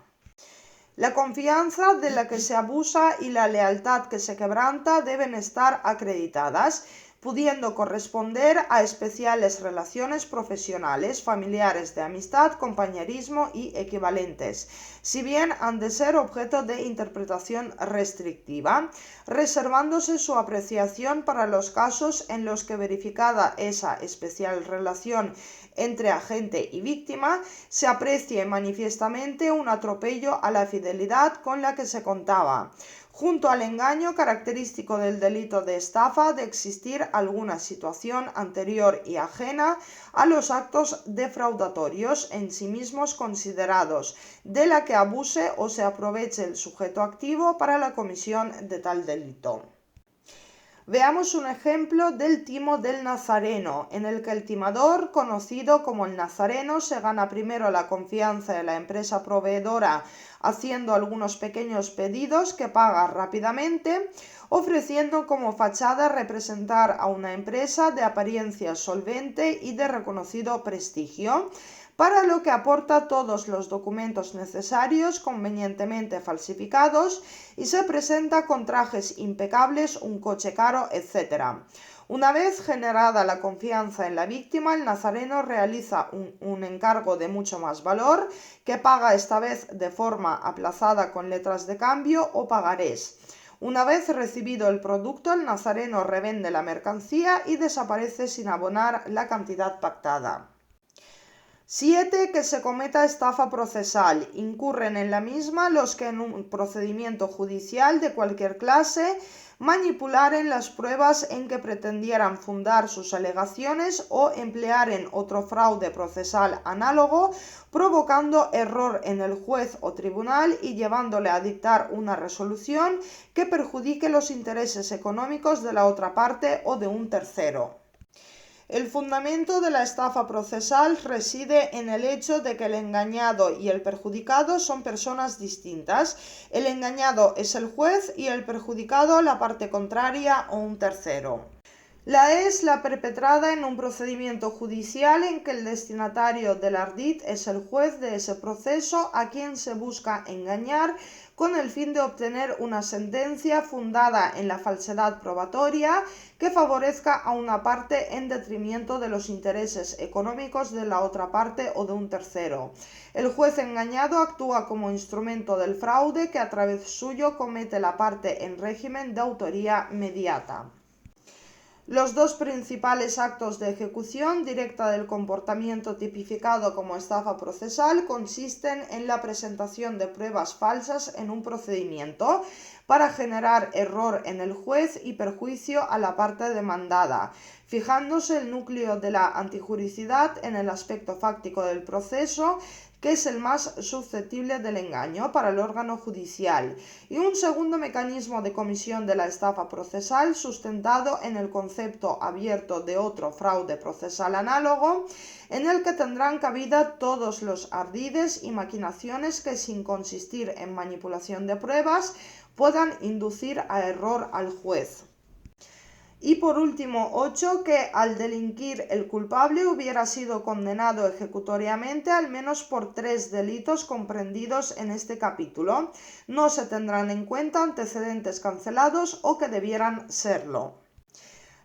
La confianza de la que se abusa y la lealtad que se quebranta deben estar acreditadas. pudiendo corresponder a especiales relaciones profesionales, familiares, de amistad, compañerismo y equivalentes, si bien han de ser objeto de interpretación restrictiva, reservándose su apreciación para los casos en los que, verificada esa especial relación entre agente y víctima, se aprecie manifiestamente un atropello a la fidelidad con la que se contaba, junto al engaño característico del delito de estafa, de existir alguna situación anterior y ajena a los actos defraudatorios en sí mismos considerados, de la que abuse o se aproveche el sujeto activo para la comisión de tal delito. Veamos un ejemplo del timo del nazareno, en el que el timador, conocido como el nazareno, se gana primero la confianza de la empresa proveedora haciendo algunos pequeños pedidos que paga rápidamente, ofreciendo como fachada representar a una empresa de apariencia solvente y de reconocido prestigio, para lo que aporta todos los documentos necesarios convenientemente falsificados y se presenta con trajes impecables, un coche caro, etc. Una vez generada la confianza en la víctima, el nazareno realiza un encargo de mucho más valor, que paga esta vez de forma aplazada con letras de cambio o pagarés. Una vez recibido el producto, el nazareno revende la mercancía y desaparece sin abonar la cantidad pactada. 7. Que se cometa estafa procesal. Incurren en la misma los que en un procedimiento judicial de cualquier clase manipularen las pruebas en que pretendieran fundar sus alegaciones o emplearen otro fraude procesal análogo, provocando error en el juez o tribunal y llevándole a dictar una resolución que perjudique los intereses económicos de la otra parte o de un tercero. El fundamento de la estafa procesal reside en el hecho de que el engañado y el perjudicado son personas distintas. El engañado es el juez y el perjudicado la parte contraria o un tercero. La es la perpetrada en un procedimiento judicial en que el destinatario del ardid es el juez de ese proceso, a quien se busca engañar con el fin de obtener una sentencia fundada en la falsedad probatoria que favorezca a una parte en detrimento de los intereses económicos de la otra parte o de un tercero. El juez engañado actúa como instrumento del fraude que a través suyo comete la parte en régimen de autoría mediata. Los dos principales actos de ejecución directa del comportamiento tipificado como estafa procesal consisten en la presentación de pruebas falsas en un procedimiento para generar error en el juez y perjuicio a la parte demandada, fijándose el núcleo de la antijuricidad en el aspecto fáctico del proceso, que es el más susceptible del engaño para el órgano judicial, y un segundo mecanismo de comisión de la estafa procesal sustentado en el concepto abierto de otro fraude procesal análogo, en el que tendrán cabida todos los ardides y maquinaciones que, sin consistir en manipulación de pruebas, puedan inducir a error al juez. Y por último, 8. Que al delinquir el culpable hubiera sido condenado ejecutoriamente al menos por 3 delitos comprendidos en este capítulo. No se tendrán en cuenta antecedentes cancelados o que debieran serlo.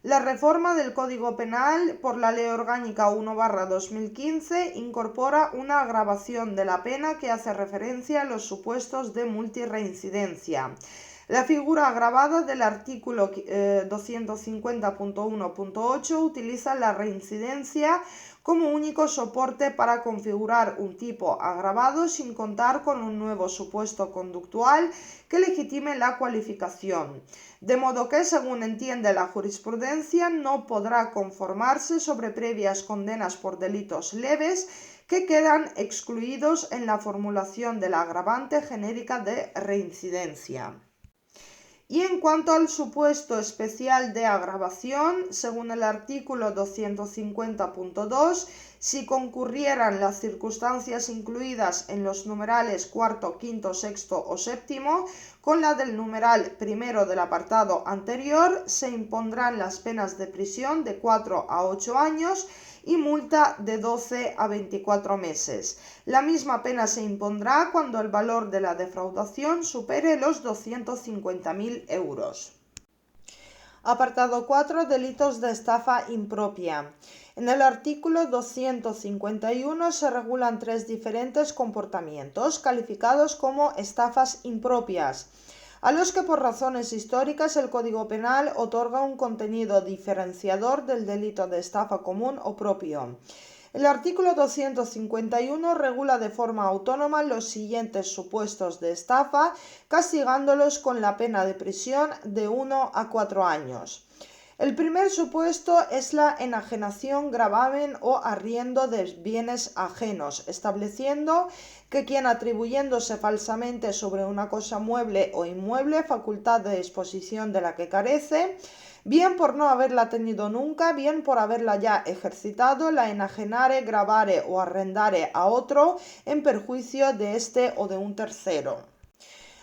La reforma del Código Penal por la Ley Orgánica 1/2015 incorpora una agravación de la pena que hace referencia a los supuestos de multirreincidencia. La figura agravada del artículo 250.1.8 utiliza la reincidencia como único soporte para configurar un tipo agravado sin contar con un nuevo supuesto conductual que legitime la cualificación, de modo que, según entiende la jurisprudencia, no podrá conformarse sobre previas condenas por delitos leves que quedan excluidos en la formulación de la agravante genérica de reincidencia. Y en cuanto al supuesto especial de agravación, según el artículo 250.2, si concurrieran las circunstancias incluidas en los numerales cuarto, quinto, sexto o séptimo, con la del numeral primero del apartado anterior, se impondrán las penas de prisión de 4 a 8 años y multa de 12 a 24 meses. La misma pena se impondrá cuando el valor de la defraudación supere los 250.000 euros. Apartado 4. Delitos de estafa impropia. En el artículo 251 se regulan 3 diferentes comportamientos calificados como estafas impropias, a los que por razones históricas el Código Penal otorga un contenido diferenciador del delito de estafa común o propio. El artículo 251 regula de forma autónoma los siguientes supuestos de estafa, castigándolos con la pena de prisión de 1 a 4 años. El primer supuesto es la enajenación, gravamen o arriendo de bienes ajenos, estableciendo que quien atribuyéndose falsamente sobre una cosa mueble o inmueble facultad de disposición de la que carece, bien por no haberla tenido nunca, bien por haberla ya ejercitado, la enajenare, gravare o arrendare a otro en perjuicio de éste o de un tercero.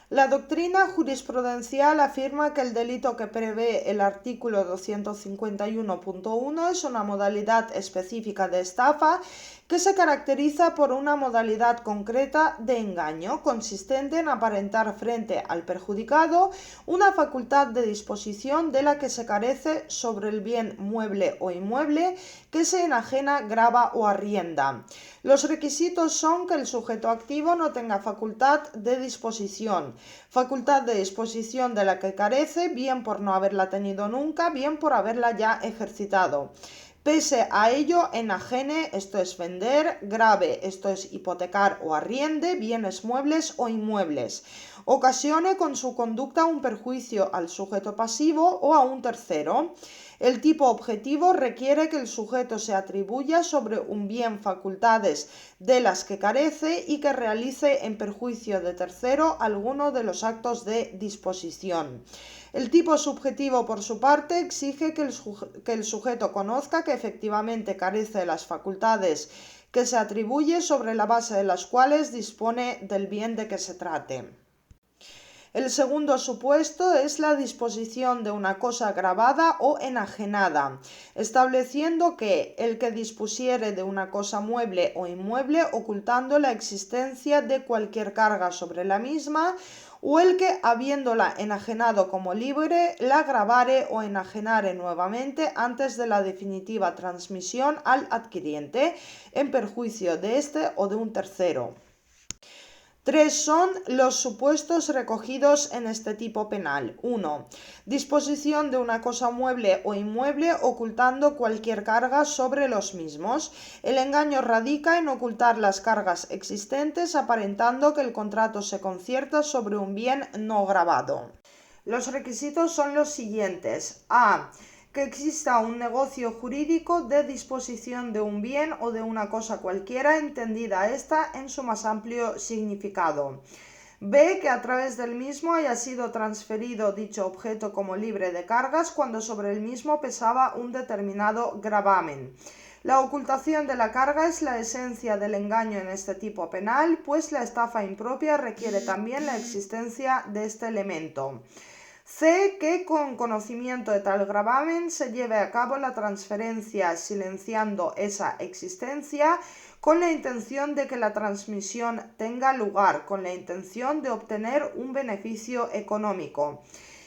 La doctrina jurisprudencial afirma que el delito que prevé el artículo 251.1 es una modalidad específica de estafa que se caracteriza por una modalidad concreta de engaño, consistente en aparentar frente al perjudicado una facultad de disposición de la que se carece sobre el bien mueble o inmueble que se enajena, grava o arrienda. Los requisitos son que el sujeto activo no tenga facultad de disposición de la que carece, bien por no haberla tenido nunca, bien por haberla ya ejercitado. Pese a ello, enajene, esto es vender, grave, esto es hipotecar o arriende, bienes muebles o inmuebles. Ocasione con su conducta un perjuicio al sujeto pasivo o a un tercero. El tipo objetivo requiere que el sujeto se atribuya sobre un bien facultades de las que carece y que realice en perjuicio de tercero alguno de los actos de disposición. El tipo subjetivo, por su parte, exige que el sujeto conozca que efectivamente carece de las facultades que se atribuye sobre la base de las cuales dispone del bien de que se trate. El segundo supuesto es la disposición de una cosa gravada o enajenada, estableciendo que el que dispusiere de una cosa mueble o inmueble ocultando la existencia de cualquier carga sobre la misma, o el que, habiéndola enajenado como libre, la gravare o enajenare nuevamente antes de la definitiva transmisión al adquiriente, en perjuicio de éste o de un tercero. 3 son los supuestos recogidos en este tipo penal. 1. Disposición de una cosa mueble o inmueble ocultando cualquier carga sobre los mismos. El engaño radica en ocultar las cargas existentes aparentando que el contrato se concierta sobre un bien no gravado. Los requisitos son los siguientes. A. Que exista un negocio jurídico de disposición de un bien o de una cosa cualquiera, entendida esta en su más amplio significado. B. Que a través del mismo haya sido transferido dicho objeto como libre de cargas cuando sobre el mismo pesaba un determinado gravamen. La ocultación de la carga es la esencia del engaño en este tipo penal, pues la estafa impropia requiere también la existencia de este elemento. C. Que con conocimiento de tal gravamen se lleve a cabo la transferencia silenciando esa existencia con la intención de que la transmisión tenga lugar, con la intención de obtener un beneficio económico.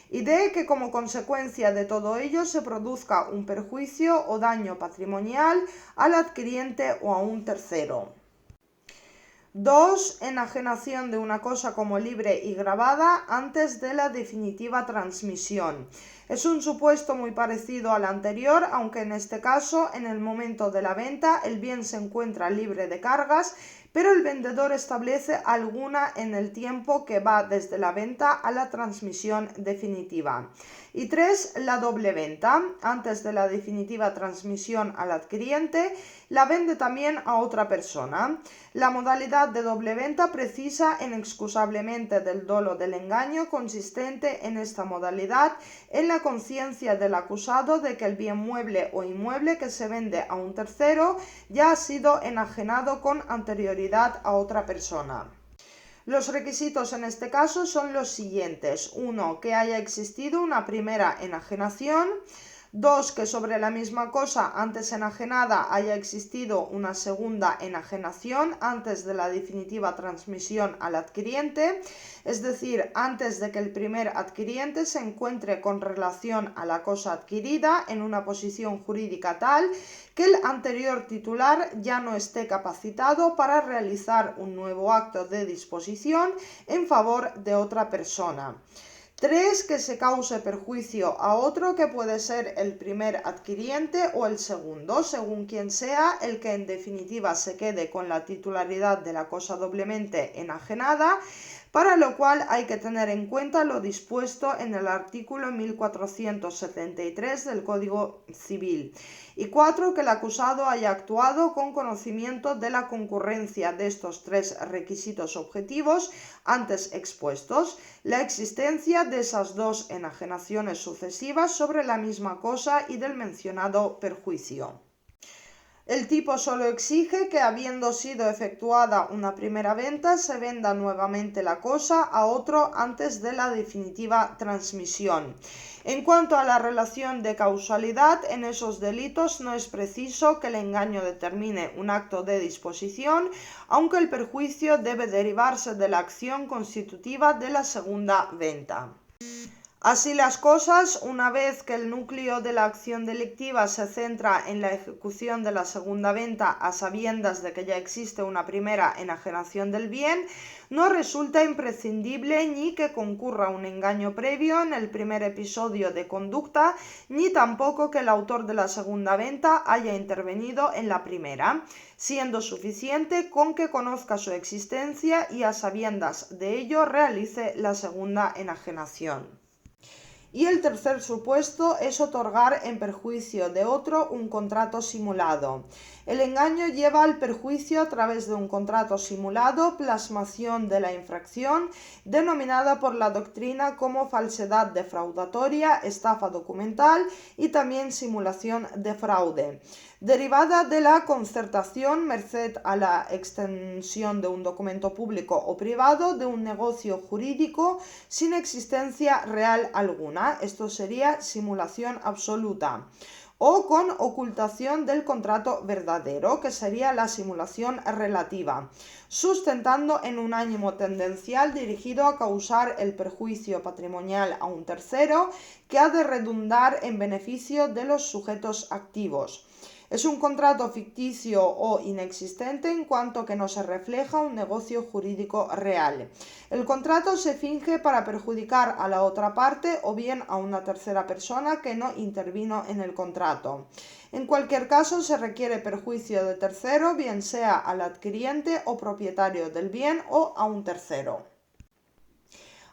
Y D. Que como consecuencia de todo ello se produzca un perjuicio o daño patrimonial al adquiriente o a un tercero. 2. Enajenación de una cosa como libre y gravada antes de la definitiva transmisión. Es un supuesto muy parecido al anterior, aunque en este caso, en el momento de la venta, el bien se encuentra libre de cargas, pero el vendedor establece alguna en el tiempo que va desde la venta a la transmisión definitiva. Y 3. La doble venta. Antes de la definitiva transmisión al adquiriente, la vende también a otra persona. La modalidad de doble venta precisa inexcusablemente del dolo del engaño consistente en esta modalidad en la conciencia del acusado de que el bien mueble o inmueble que se vende a un tercero ya ha sido enajenado con anterioridad a otra persona. Los requisitos en este caso son los siguientes. 1. Que haya existido una primera enajenación. 2, que sobre la misma cosa antes enajenada haya existido una segunda enajenación antes de la definitiva transmisión al adquiriente, es decir, antes de que el primer adquiriente se encuentre con relación a la cosa adquirida en una posición jurídica tal que el anterior titular ya no esté capacitado para realizar un nuevo acto de disposición en favor de otra persona. 3, que se cause perjuicio a otro que puede ser el primer adquiriente o el segundo, según quien sea el que en definitiva se quede con la titularidad de la cosa doblemente enajenada, para lo cual hay que tener en cuenta lo dispuesto en el artículo 1473 del Código Civil. Y 4, que el acusado haya actuado con conocimiento de la concurrencia de estos 3 requisitos objetivos antes expuestos, la existencia de esas 2 enajenaciones sucesivas sobre la misma cosa y del mencionado perjuicio. El tipo solo exige que, habiendo sido efectuada una primera venta, se venda nuevamente la cosa a otro antes de la definitiva transmisión. En cuanto a la relación de causalidad, en esos delitos no es preciso que el engaño determine un acto de disposición, aunque el perjuicio debe derivarse de la acción constitutiva de la segunda venta. Así las cosas, una vez que el núcleo de la acción delictiva se centra en la ejecución de la segunda venta a sabiendas de que ya existe una primera enajenación del bien, no resulta imprescindible ni que concurra un engaño previo en el primer episodio de conducta, ni tampoco que el autor de la segunda venta haya intervenido en la primera, siendo suficiente con que conozca su existencia y a sabiendas de ello realice la segunda enajenación. Y el tercer supuesto es otorgar en perjuicio de otro un contrato simulado. El engaño lleva al perjuicio a través de un contrato simulado, plasmación de la infracción, denominada por la doctrina como falsedad defraudatoria, estafa documental y también simulación de fraude, derivada de la concertación merced a la extensión de un documento público o privado de un negocio jurídico sin existencia real alguna. Esto sería simulación absoluta. O con ocultación del contrato verdadero, que sería la simulación relativa, sustentando en un ánimo tendencial dirigido a causar el perjuicio patrimonial a un tercero que ha de redundar en beneficio de los sujetos activos. Es un contrato ficticio o inexistente en cuanto que no se refleja un negocio jurídico real. El contrato se finge para perjudicar a la otra parte o bien a una tercera persona que no intervino en el contrato. En cualquier caso, se requiere perjuicio de tercero, bien sea al adquiriente o propietario del bien o a un tercero.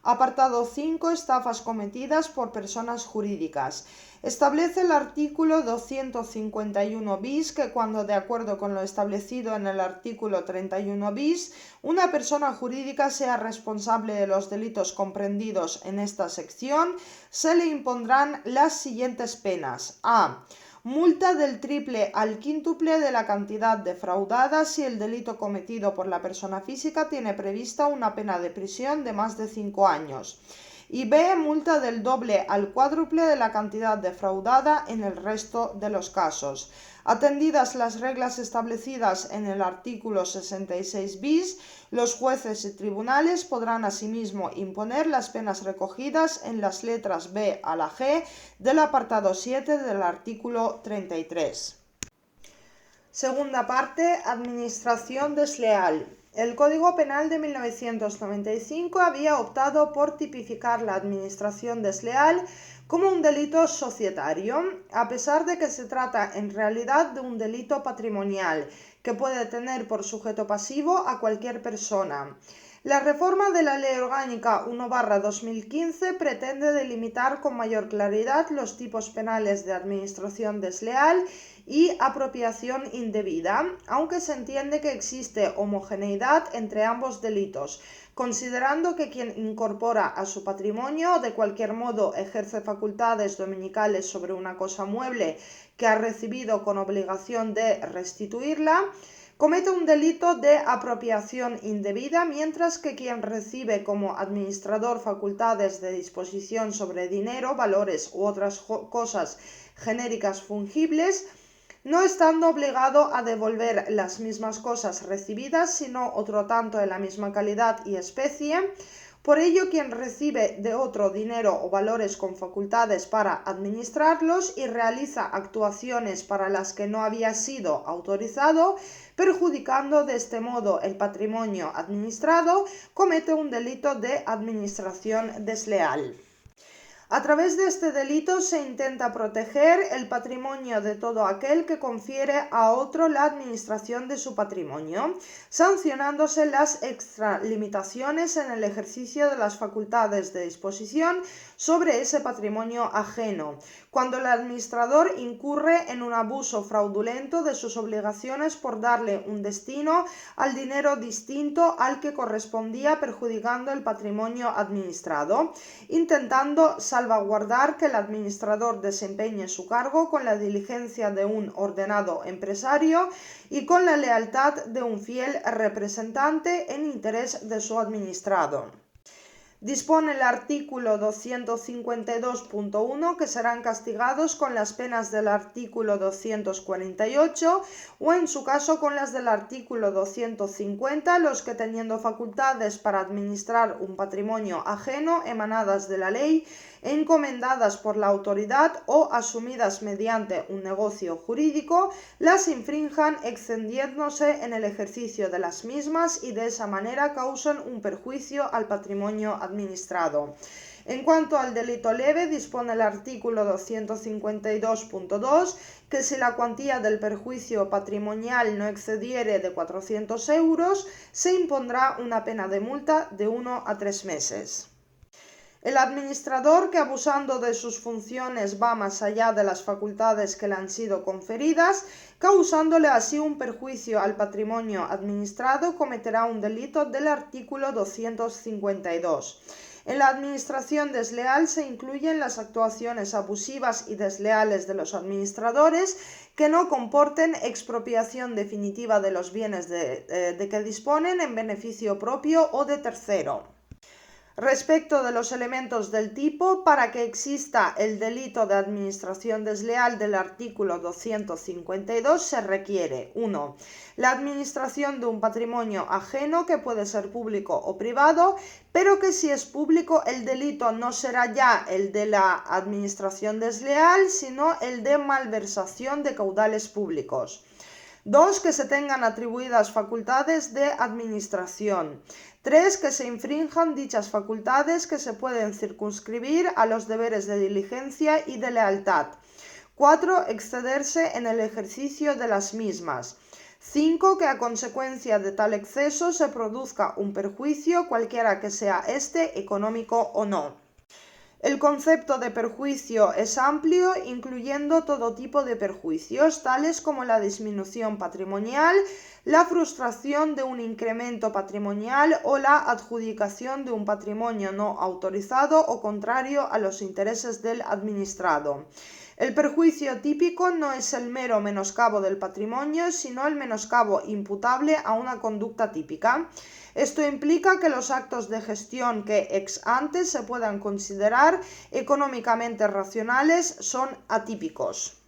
Apartado 5. Estafas cometidas por personas jurídicas. Establece el artículo 251 bis que cuando, de acuerdo con lo establecido en el artículo 31 bis, una persona jurídica sea responsable de los delitos comprendidos en esta sección, se le impondrán las siguientes penas. A. Multa del triple al quíntuple de la cantidad defraudada si el delito cometido por la persona física tiene prevista una pena de prisión de más de 5 años. Y B. Multa del doble al cuádruple de la cantidad defraudada en el resto de los casos. Atendidas las reglas establecidas en el artículo 66 bis, los jueces y tribunales podrán asimismo imponer las penas recogidas en las letras B a la G del apartado 7 del artículo 33. Segunda parte. Administración desleal. El Código Penal de 1995 había optado por tipificar la administración desleal como un delito societario, a pesar de que se trata en realidad de un delito patrimonial que puede tener por sujeto pasivo a cualquier persona. La reforma de la Ley Orgánica 1/2015 pretende delimitar con mayor claridad los tipos penales de administración desleal y apropiación indebida, aunque se entiende que existe homogeneidad entre ambos delitos, considerando que quien incorpora a su patrimonio o de cualquier modo ejerce facultades dominicales sobre una cosa mueble que ha recibido con obligación de restituirla, comete un delito de apropiación indebida, mientras que quien recibe como administrador facultades de disposición sobre dinero, valores u otras cosas genéricas fungibles, no estando obligado a devolver las mismas cosas recibidas, sino otro tanto de la misma calidad y especie. Por ello, quien recibe de otro dinero o valores con facultades para administrarlos y realiza actuaciones para las que no había sido autorizado, perjudicando de este modo el patrimonio administrado, comete un delito de administración desleal. A través de este delito se intenta proteger el patrimonio de todo aquel que confiere a otro la administración de su patrimonio, sancionándose las extralimitaciones en el ejercicio de las facultades de disposición sobre ese patrimonio ajeno, cuando el administrador incurre en un abuso fraudulento de sus obligaciones por darle un destino al dinero distinto al que correspondía, perjudicando el patrimonio administrado, intentando salvaguardar que el administrador desempeñe su cargo con la diligencia de un ordenado empresario y con la lealtad de un fiel representante en interés de su administrado. Dispone el artículo 252.1 que serán castigados con las penas del artículo 248 o, en su caso, con las del artículo 250 los que, teniendo facultades para administrar un patrimonio ajeno emanadas de la ley, encomendadas por la autoridad o asumidas mediante un negocio jurídico, las infrinjan excediéndose en el ejercicio de las mismas y de esa manera causan un perjuicio al patrimonio administrado. En cuanto al delito leve, dispone el artículo 252.2 que si la cuantía del perjuicio patrimonial no excediere de 400 euros, se impondrá una pena de multa de 1 a 3 meses. El administrador que, abusando de sus funciones, va más allá de las facultades que le han sido conferidas, causándole así un perjuicio al patrimonio administrado, cometerá un delito del artículo 252. En la administración desleal se incluyen las actuaciones abusivas y desleales de los administradores que no comporten expropiación definitiva de los bienes de que disponen en beneficio propio o de tercero. Respecto de los elementos del tipo, para que exista el delito de administración desleal del artículo 252 se requiere 1. La administración de un patrimonio ajeno que puede ser público o privado, pero que si es público el delito no será ya el de la administración desleal, sino el de malversación de caudales públicos. 2. Que se tengan atribuidas facultades de administración. 3. Que se infrinjan dichas facultades que se pueden circunscribir a los deberes de diligencia y de lealtad. 4. Excederse en el ejercicio de las mismas. 5. Que a consecuencia de tal exceso se produzca un perjuicio, cualquiera que sea este, económico o no. El concepto de perjuicio es amplio, incluyendo todo tipo de perjuicios, tales como la disminución patrimonial, la frustración de un incremento patrimonial o la adjudicación de un patrimonio no autorizado o contrario a los intereses del administrado. El perjuicio típico no es el mero menoscabo del patrimonio, sino el menoscabo imputable a una conducta típica. Esto implica que los actos de gestión que ex ante se puedan considerar económicamente racionales son atípicos.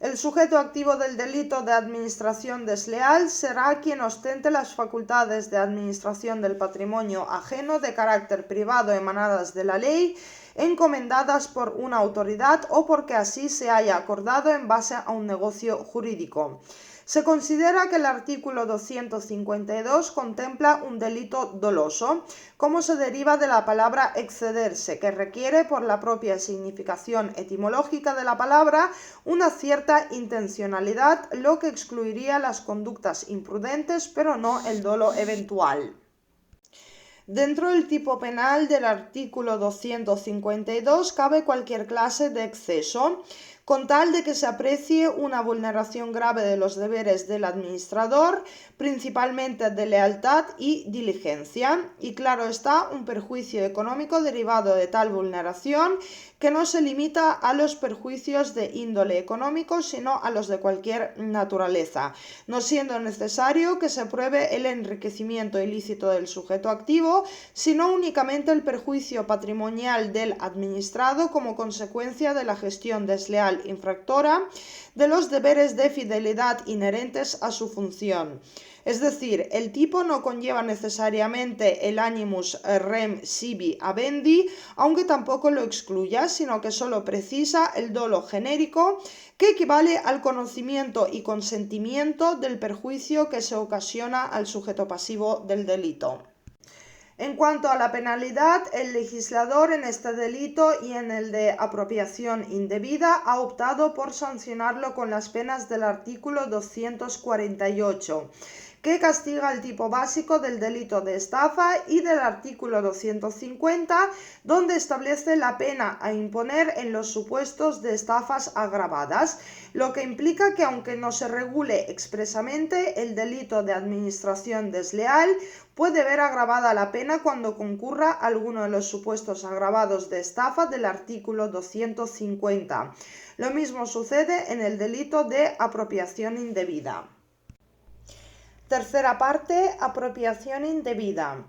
El sujeto activo del delito de administración desleal será quien ostente las facultades de administración del patrimonio ajeno de carácter privado emanadas de la ley, encomendadas por una autoridad o porque así se haya acordado en base a un negocio jurídico. Se considera que el artículo 252 contempla un delito doloso, como se deriva de la palabra excederse, que requiere, por la propia significación etimológica de la palabra, una cierta intencionalidad, lo que excluiría las conductas imprudentes, pero no el dolo eventual. Dentro del tipo penal del artículo 252 cabe cualquier clase de exceso, con tal de que se aprecie una vulneración grave de los deberes del administrador, principalmente de lealtad y diligencia, y claro está, un perjuicio económico derivado de tal vulneración que no se limita a los perjuicios de índole económico, sino a los de cualquier naturaleza, no siendo necesario que se pruebe el enriquecimiento ilícito del sujeto activo, sino únicamente el perjuicio patrimonial del administrado como consecuencia de la gestión desleal infractora de los deberes de fidelidad inherentes a su función. Es decir, el tipo no conlleva necesariamente el animus rem sibi habendi, aunque tampoco lo excluya, sino que solo precisa el dolo genérico, que equivale al conocimiento y consentimiento del perjuicio que se ocasiona al sujeto pasivo del delito. En cuanto a la penalidad, el legislador en este delito y en el de apropiación indebida ha optado por sancionarlo con las penas del artículo 248, que castiga el tipo básico del delito de estafa, y del artículo 250, donde establece la pena a imponer en los supuestos de estafas agravadas, lo que implica que, aunque no se regule expresamente, el delito de administración desleal puede ver agravada la pena cuando concurra alguno de los supuestos agravados de estafa del artículo 250. Lo mismo sucede en el delito de apropiación indebida. Tercera parte, apropiación indebida.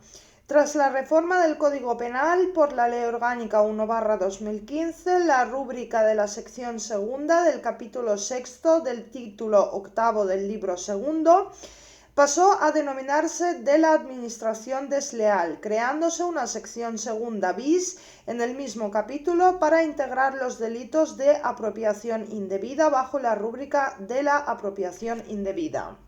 Tras la reforma del Código Penal por la Ley Orgánica 1/2015, la rúbrica de la sección segunda del capítulo sexto del título octavo del libro segundo pasó a denominarse de la administración desleal, creándose una sección segunda bis en el mismo capítulo para integrar los delitos de apropiación indebida bajo la rúbrica de la apropiación indebida.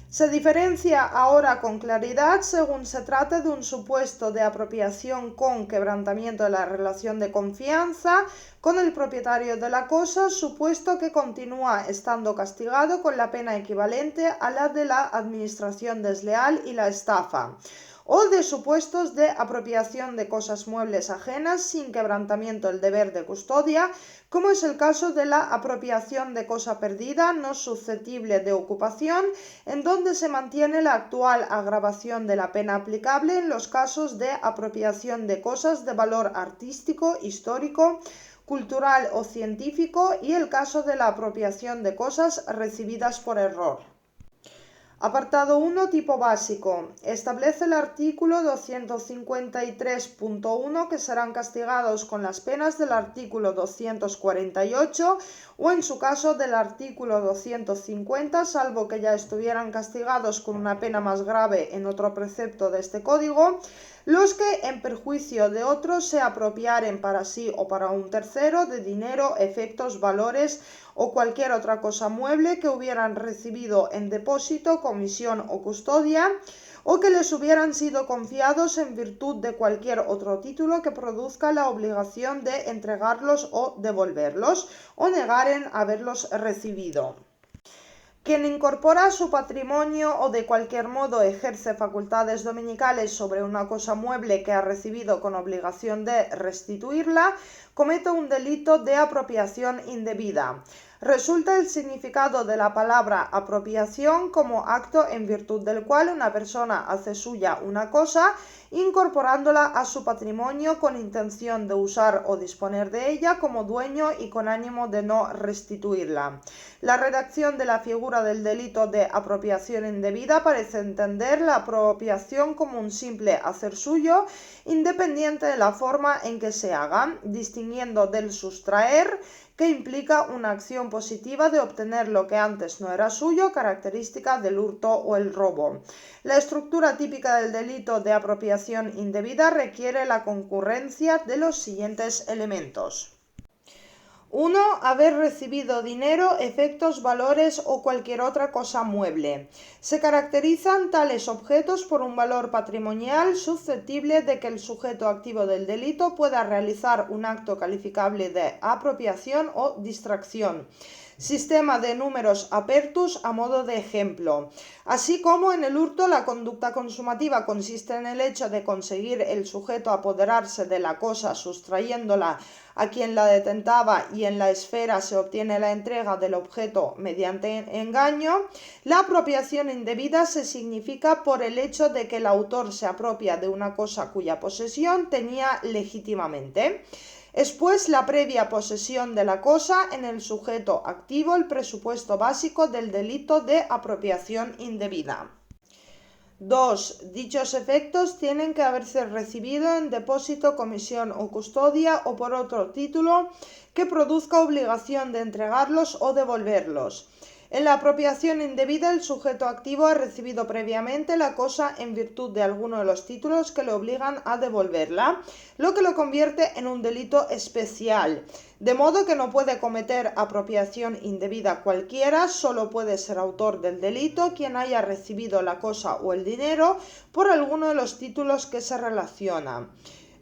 Se diferencia ahora con claridad según se trate de un supuesto de apropiación con quebrantamiento de la relación de confianza con el propietario de la cosa, supuesto que continúa estando castigado con la pena equivalente a la de la administración desleal y la estafa, o de supuestos de apropiación de cosas muebles ajenas sin quebrantamiento del deber de custodia, como es el caso de la apropiación de cosa perdida no susceptible de ocupación, en donde se mantiene la actual agravación de la pena aplicable en los casos de apropiación de cosas de valor artístico, histórico, cultural o científico, y el caso de la apropiación de cosas recibidas por error. Apartado 1. Tipo básico. Establece el artículo 253.1 que serán castigados con las penas del artículo 248 o, en su caso, del artículo 250, salvo que ya estuvieran castigados con una pena más grave en otro precepto de este código, los que, en perjuicio de otros, se apropiaren para sí o para un tercero de dinero, efectos, valores o cualquier otra cosa mueble que hubieran recibido en depósito, comisión o custodia, o que les hubieran sido confiados en virtud de cualquier otro título que produzca la obligación de entregarlos o devolverlos, o negaren haberlos recibido. Quien incorpora su patrimonio o de cualquier modo ejerce facultades dominicales sobre una cosa mueble que ha recibido con obligación de restituirla, comete un delito de apropiación indebida. Resulta el significado de la palabra apropiación como acto en virtud del cual una persona hace suya una cosa, incorporándola a su patrimonio con intención de usar o disponer de ella como dueño y con ánimo de no restituirla. La redacción de la figura del delito de apropiación indebida parece entender la apropiación como un simple hacer suyo, independiente de la forma en que se haga, distinguiendo del sustraer, que implica una acción positiva de obtener lo que antes no era suyo, característica del hurto o el robo. La estructura típica del delito de apropiación indebida requiere la concurrencia de los siguientes elementos. 1. Haber recibido dinero, efectos, valores o cualquier otra cosa mueble. Se caracterizan tales objetos por un valor patrimonial susceptible de que el sujeto activo del delito pueda realizar un acto calificable de apropiación o distracción. Sistema de números apertus a modo de ejemplo. Así como en el hurto la conducta consumativa consiste en el hecho de conseguir el sujeto apoderarse de la cosa sustrayéndola a quien la detentaba, y en la esfera se obtiene la entrega del objeto mediante engaño, la apropiación indebida se significa por el hecho de que el autor se apropia de una cosa cuya posesión tenía legítimamente. Es pues la previa posesión de la cosa en el sujeto activo el presupuesto básico del delito de apropiación indebida. 2. Dichos efectos tienen que haberse recibido en depósito, comisión o custodia o por otro título que produzca obligación de entregarlos o devolverlos. En la apropiación indebida, el sujeto activo ha recibido previamente la cosa en virtud de alguno de los títulos que le obligan a devolverla, lo que lo convierte en un delito especial, de modo que no puede cometer apropiación indebida cualquiera, solo puede ser autor del delito quien haya recibido la cosa o el dinero por alguno de los títulos que se relacionan.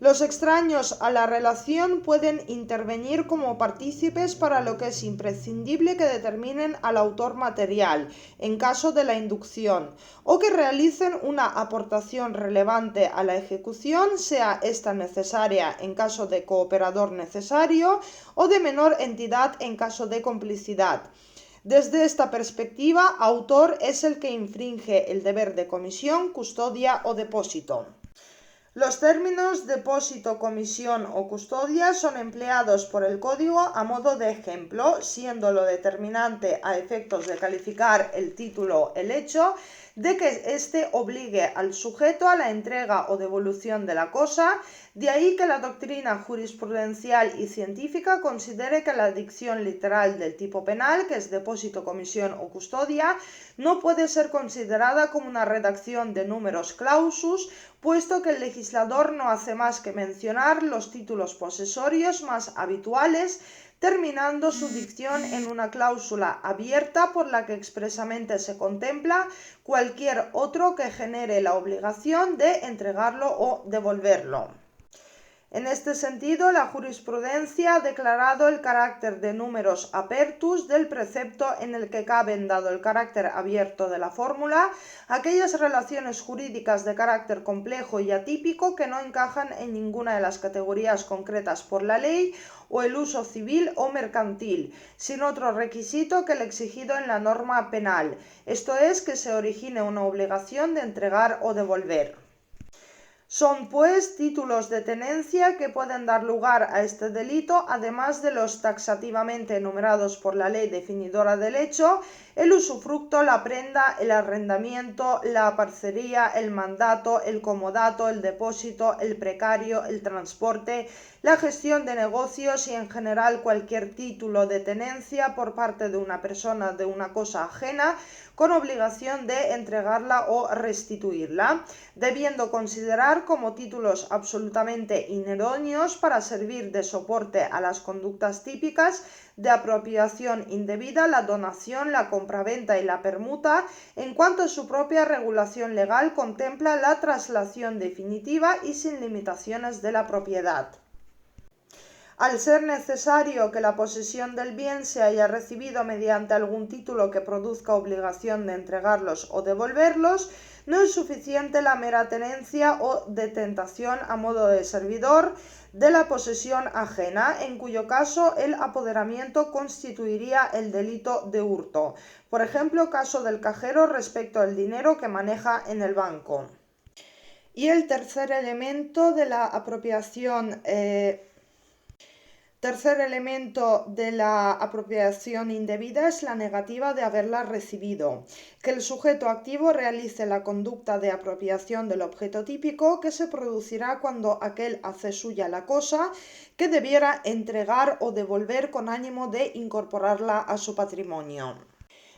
Los extraños a la relación pueden intervenir como partícipes para lo que es imprescindible que determinen al autor material, en caso de la inducción, o que realicen una aportación relevante a la ejecución, sea esta necesaria en caso de cooperador necesario o de menor entidad en caso de complicidad. Desde esta perspectiva, autor es el que infringe el deber de comisión, custodia o depósito. Los términos depósito, comisión o custodia son empleados por el Código a modo de ejemplo, siendo lo determinante a efectos de calificar el título el hecho de que éste obligue al sujeto a la entrega o devolución de la cosa, de ahí que la doctrina jurisprudencial y científica considere que la dicción literal del tipo penal, que es depósito, comisión o custodia, no puede ser considerada como una redacción de numerus clausus, puesto que el legislador no hace más que mencionar los títulos posesorios más habituales, terminando su dicción en una cláusula abierta por la que expresamente se contempla cualquier otro que genere la obligación de entregarlo o devolverlo. En este sentido, la jurisprudencia ha declarado el carácter de numerus apertus del precepto en el que caben, dado el carácter abierto de la fórmula, aquellas relaciones jurídicas de carácter complejo y atípico que no encajan en ninguna de las categorías concretas por la ley o el uso civil o mercantil, sin otro requisito que el exigido en la norma penal, esto es, que se origine una obligación de entregar o devolver. Son, pues, títulos de tenencia que pueden dar lugar a este delito, además de los taxativamente enumerados por la ley definidora del hecho, el usufructo, la prenda, el arrendamiento, la parcería, el mandato, el comodato, el depósito, el precario, el transporte, la gestión de negocios y en general cualquier título de tenencia por parte de una persona de una cosa ajena con obligación de entregarla o restituirla, debiendo considerar como títulos absolutamente inidóneos para servir de soporte a las conductas típicas de apropiación indebida, la donación, la compraventa y la permuta, en cuanto su propia regulación legal contempla la traslación definitiva y sin limitaciones de la propiedad. Al ser necesario que la posesión del bien se haya recibido mediante algún título que produzca obligación de entregarlos o devolverlos, no es suficiente la mera tenencia o detentación a modo de servidor de la posesión ajena, en cuyo caso el apoderamiento constituiría el delito de hurto. Por ejemplo, caso del cajero respecto al dinero que maneja en el banco. Y el tercer elemento de la apropiación indebida es la negativa de haberla recibido, que el sujeto activo realice la conducta de apropiación del objeto típico que se producirá cuando aquel hace suya la cosa que debiera entregar o devolver con ánimo de incorporarla a su patrimonio.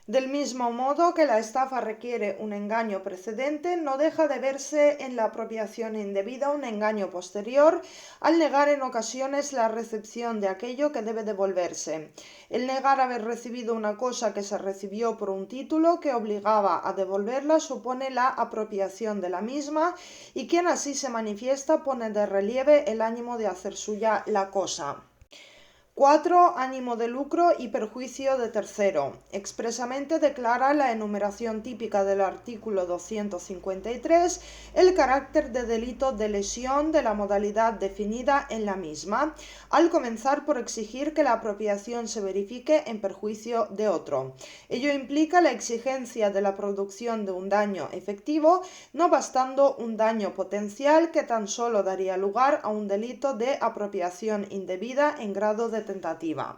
Del mismo modo que la estafa requiere un engaño precedente, no deja de verse en la apropiación indebida un engaño posterior al negar en ocasiones la recepción de aquello que debe devolverse. El negar haber recibido una cosa que se recibió por un título que obligaba a devolverla supone la apropiación de la misma, y quien así se manifiesta pone de relieve el ánimo de hacer suya la cosa. 4. Ánimo de lucro y perjuicio de tercero. Expresamente declara la enumeración típica del artículo 253 el carácter de delito de lesión de la modalidad definida en la misma, al comenzar por exigir que la apropiación se verifique en perjuicio de otro. Ello implica la exigencia de la producción de un daño efectivo, no bastando un daño potencial que tan solo daría lugar a un delito de apropiación indebida en grado de tentativa.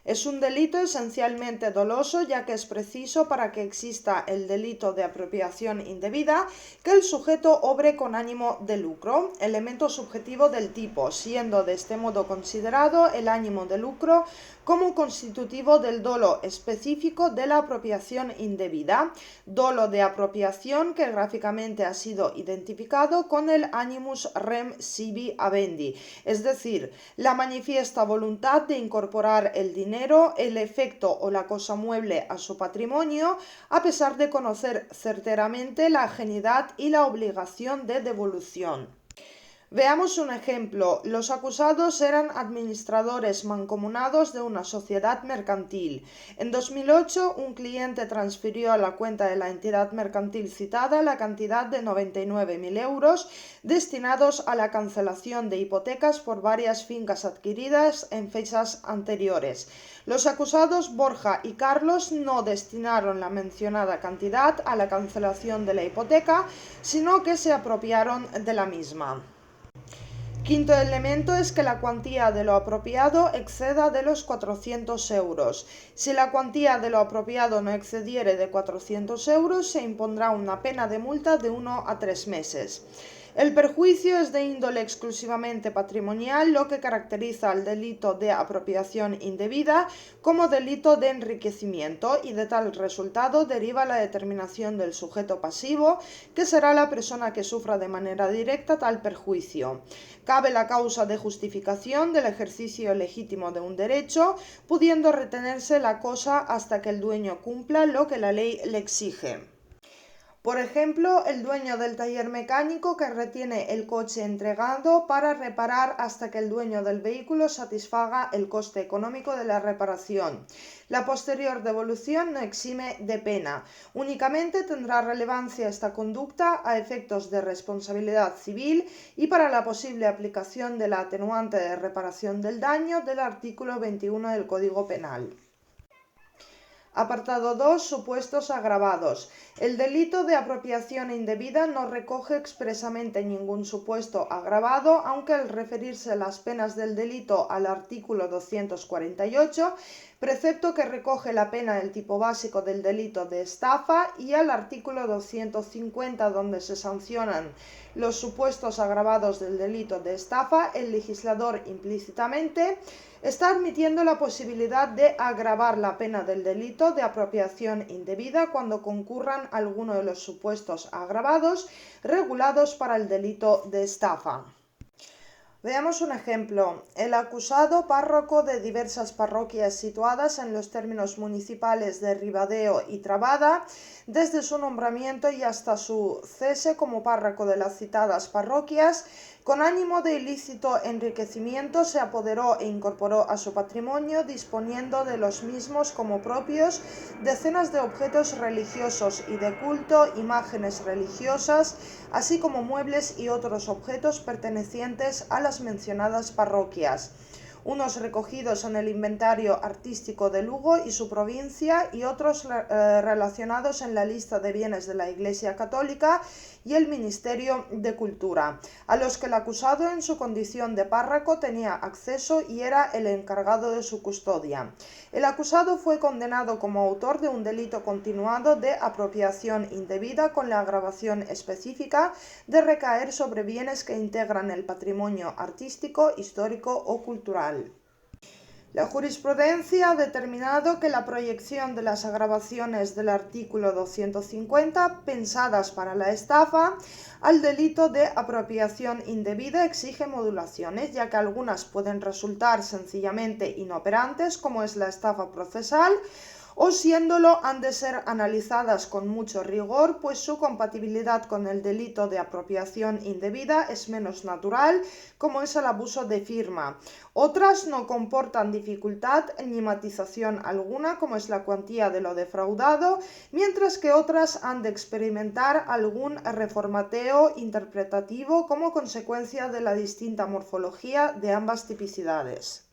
Es un delito esencialmente doloso, ya que es preciso, para que exista el delito de apropiación indebida, que el sujeto obre con ánimo de lucro, elemento subjetivo del tipo, siendo de este modo considerado el ánimo de lucro como constitutivo del dolo específico de la apropiación indebida, dolo de apropiación que gráficamente ha sido identificado con el animus rem sibi habendi, es decir, la manifiesta voluntad de incorporar el dinero, el efecto o la cosa mueble a su patrimonio, a pesar de conocer certeramente la ajenidad y la obligación de devolución. Veamos un ejemplo. Los acusados eran administradores mancomunados de una sociedad mercantil. En 2008, un cliente transfirió a la cuenta de la entidad mercantil citada la cantidad de 99.000 euros destinados a la cancelación de hipotecas por varias fincas adquiridas en fechas anteriores. Los acusados Borja y Carlos no destinaron la mencionada cantidad a la cancelación de la hipoteca, sino que se apropiaron de la misma. Quinto elemento es que la cuantía de lo apropiado exceda de los 400 euros. Si la cuantía de lo apropiado no excediere de 400 euros, se impondrá una pena de multa de 1 a 3 meses. El perjuicio es de índole exclusivamente patrimonial, lo que caracteriza al delito de apropiación indebida como delito de enriquecimiento, y de tal resultado deriva la determinación del sujeto pasivo, que será la persona que sufra de manera directa tal perjuicio. Cabe la causa de justificación del ejercicio legítimo de un derecho, pudiendo retenerse la cosa hasta que el dueño cumpla lo que la ley le exige. Por ejemplo, el dueño del taller mecánico que retiene el coche entregado para reparar hasta que el dueño del vehículo satisfaga el coste económico de la reparación. La posterior devolución no exime de pena. Únicamente tendrá relevancia esta conducta a efectos de responsabilidad civil y para la posible aplicación de la atenuante de reparación del daño del artículo 21 del Código Penal. Apartado 2. Supuestos agravados. El delito de apropiación indebida no recoge expresamente ningún supuesto agravado, aunque al referirse las penas del delito al artículo 248, precepto que recoge la pena del tipo básico del delito de estafa, y al artículo 250, donde se sancionan los supuestos agravados del delito de estafa, el legislador implícitamente está admitiendo la posibilidad de agravar la pena del delito de apropiación indebida cuando concurran alguno de los supuestos agravados regulados para el delito de estafa. Veamos un ejemplo. El acusado, párroco de diversas parroquias situadas en los términos municipales de Ribadeo y Trabada, desde su nombramiento y hasta su cese como párroco de las citadas parroquias, con ánimo de ilícito enriquecimiento, se apoderó e incorporó a su patrimonio, disponiendo de los mismos como propios, decenas de objetos religiosos y de culto, imágenes religiosas, así como muebles y otros objetos pertenecientes a las mencionadas parroquias, unos recogidos en el inventario artístico de Lugo y su provincia, y otros relacionados en la lista de bienes de la Iglesia Católica y el Ministerio de Cultura, a los que el acusado en su condición de párroco tenía acceso y era el encargado de su custodia. El acusado fue condenado como autor de un delito continuado de apropiación indebida, con la agravación específica de recaer sobre bienes que integran el patrimonio artístico, histórico o cultural. La jurisprudencia ha determinado que la proyección de las agravaciones del artículo 250, pensadas para la estafa, al delito de apropiación indebida exige modulaciones, ya que algunas pueden resultar sencillamente inoperantes, como es la estafa procesal, o siéndolo han de ser analizadas con mucho rigor, pues su compatibilidad con el delito de apropiación indebida es menos natural, como es el abuso de firma. Otras no comportan dificultad ni matización alguna, como es la cuantía de lo defraudado, mientras que otras han de experimentar algún reformateo interpretativo como consecuencia de la distinta morfología de ambas tipicidades.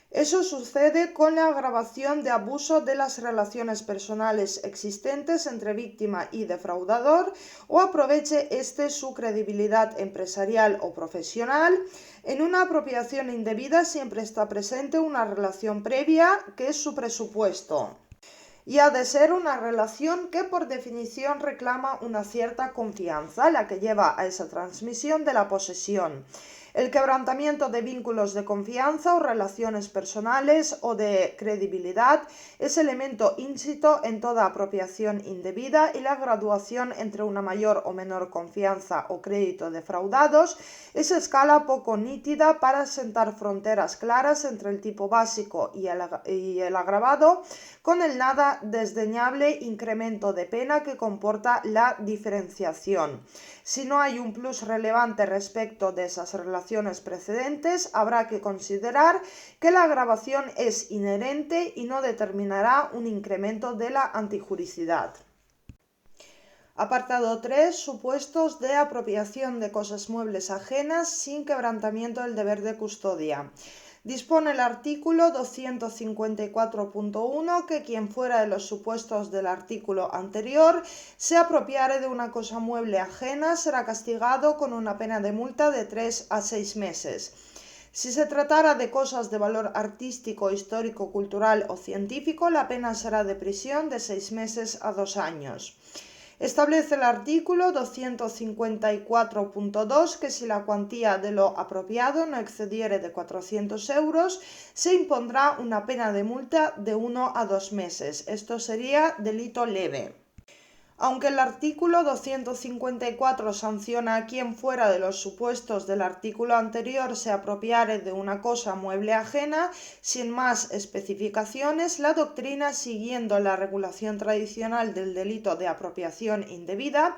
Eso sucede con la agravación de abuso de las relaciones personales existentes entre víctima y defraudador o aproveche su credibilidad empresarial o profesional. En una apropiación indebida siempre está presente una relación previa que es su presupuesto. Y ha de ser una relación que por definición reclama una cierta confianza, la que lleva a esa transmisión de la posesión. El quebrantamiento de vínculos de confianza o relaciones personales o de credibilidad es elemento íncito en toda apropiación indebida y la graduación entre una mayor o menor confianza o crédito defraudados es escala poco nítida para sentar fronteras claras entre el tipo básico y el agravado, con el nada desdeñable incremento de pena que comporta la diferenciación. Si no hay un plus relevante respecto de esas relaciones precedentes, habrá que considerar que la agravación es inherente y no determinará un incremento de la antijuricidad. Apartado 3. Supuestos de apropiación de cosas muebles ajenas sin quebrantamiento del deber de custodia. Dispone el artículo 254.1 que quien fuera de los supuestos del artículo anterior se apropiare de una cosa mueble ajena será castigado con una pena de multa de 3 a 6 meses. Si se tratara de cosas de valor artístico, histórico, cultural o científico, la pena será de prisión de 6 meses a 2 años. Establece el artículo 254.2 que si la cuantía de lo apropiado no excediere de 400 euros, se impondrá una pena de multa de 1 a 2 meses. Esto sería delito leve. Aunque el artículo 254 sanciona a quien fuera de los supuestos del artículo anterior se apropiare de una cosa mueble ajena, sin más especificaciones, la doctrina, siguiendo la regulación tradicional del delito de apropiación indebida,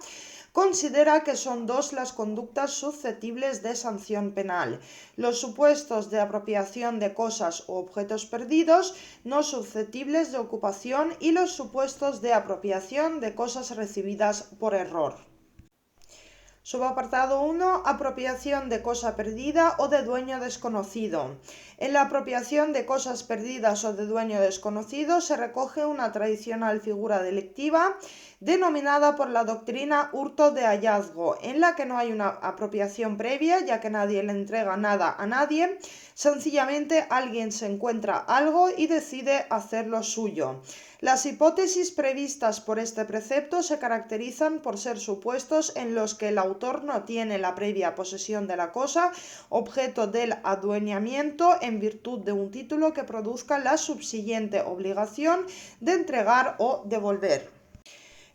considera que son dos las conductas susceptibles de sanción penal: los supuestos de apropiación de cosas u objetos perdidos no susceptibles de ocupación y los supuestos de apropiación de cosas recibidas por error. Subapartado 1. Apropiación de cosa perdida o de dueño desconocido. En la apropiación de cosas perdidas o de dueño desconocido se recoge una tradicional figura delictiva denominada por la doctrina hurto de hallazgo, en la que no hay una apropiación previa, ya que nadie le entrega nada a nadie, sencillamente alguien se encuentra algo y decide hacerlo suyo. Las hipótesis previstas por este precepto se caracterizan por ser supuestos en los que el autor no tiene la previa posesión de la cosa, objeto del adueñamiento, en virtud de un título que produzca la subsiguiente obligación de entregar o devolver.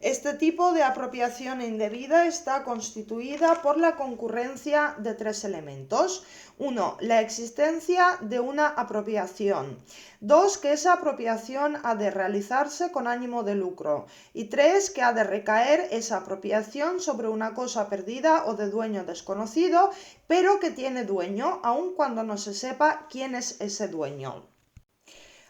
Este tipo de apropiación indebida está constituida por la concurrencia de 3 elementos. 1. La existencia de una apropiación. 2. Que esa apropiación ha de realizarse con ánimo de lucro. Y 3. Que ha de recaer esa apropiación sobre una cosa perdida o de dueño desconocido, pero que tiene dueño, aun cuando no se sepa quién es ese dueño.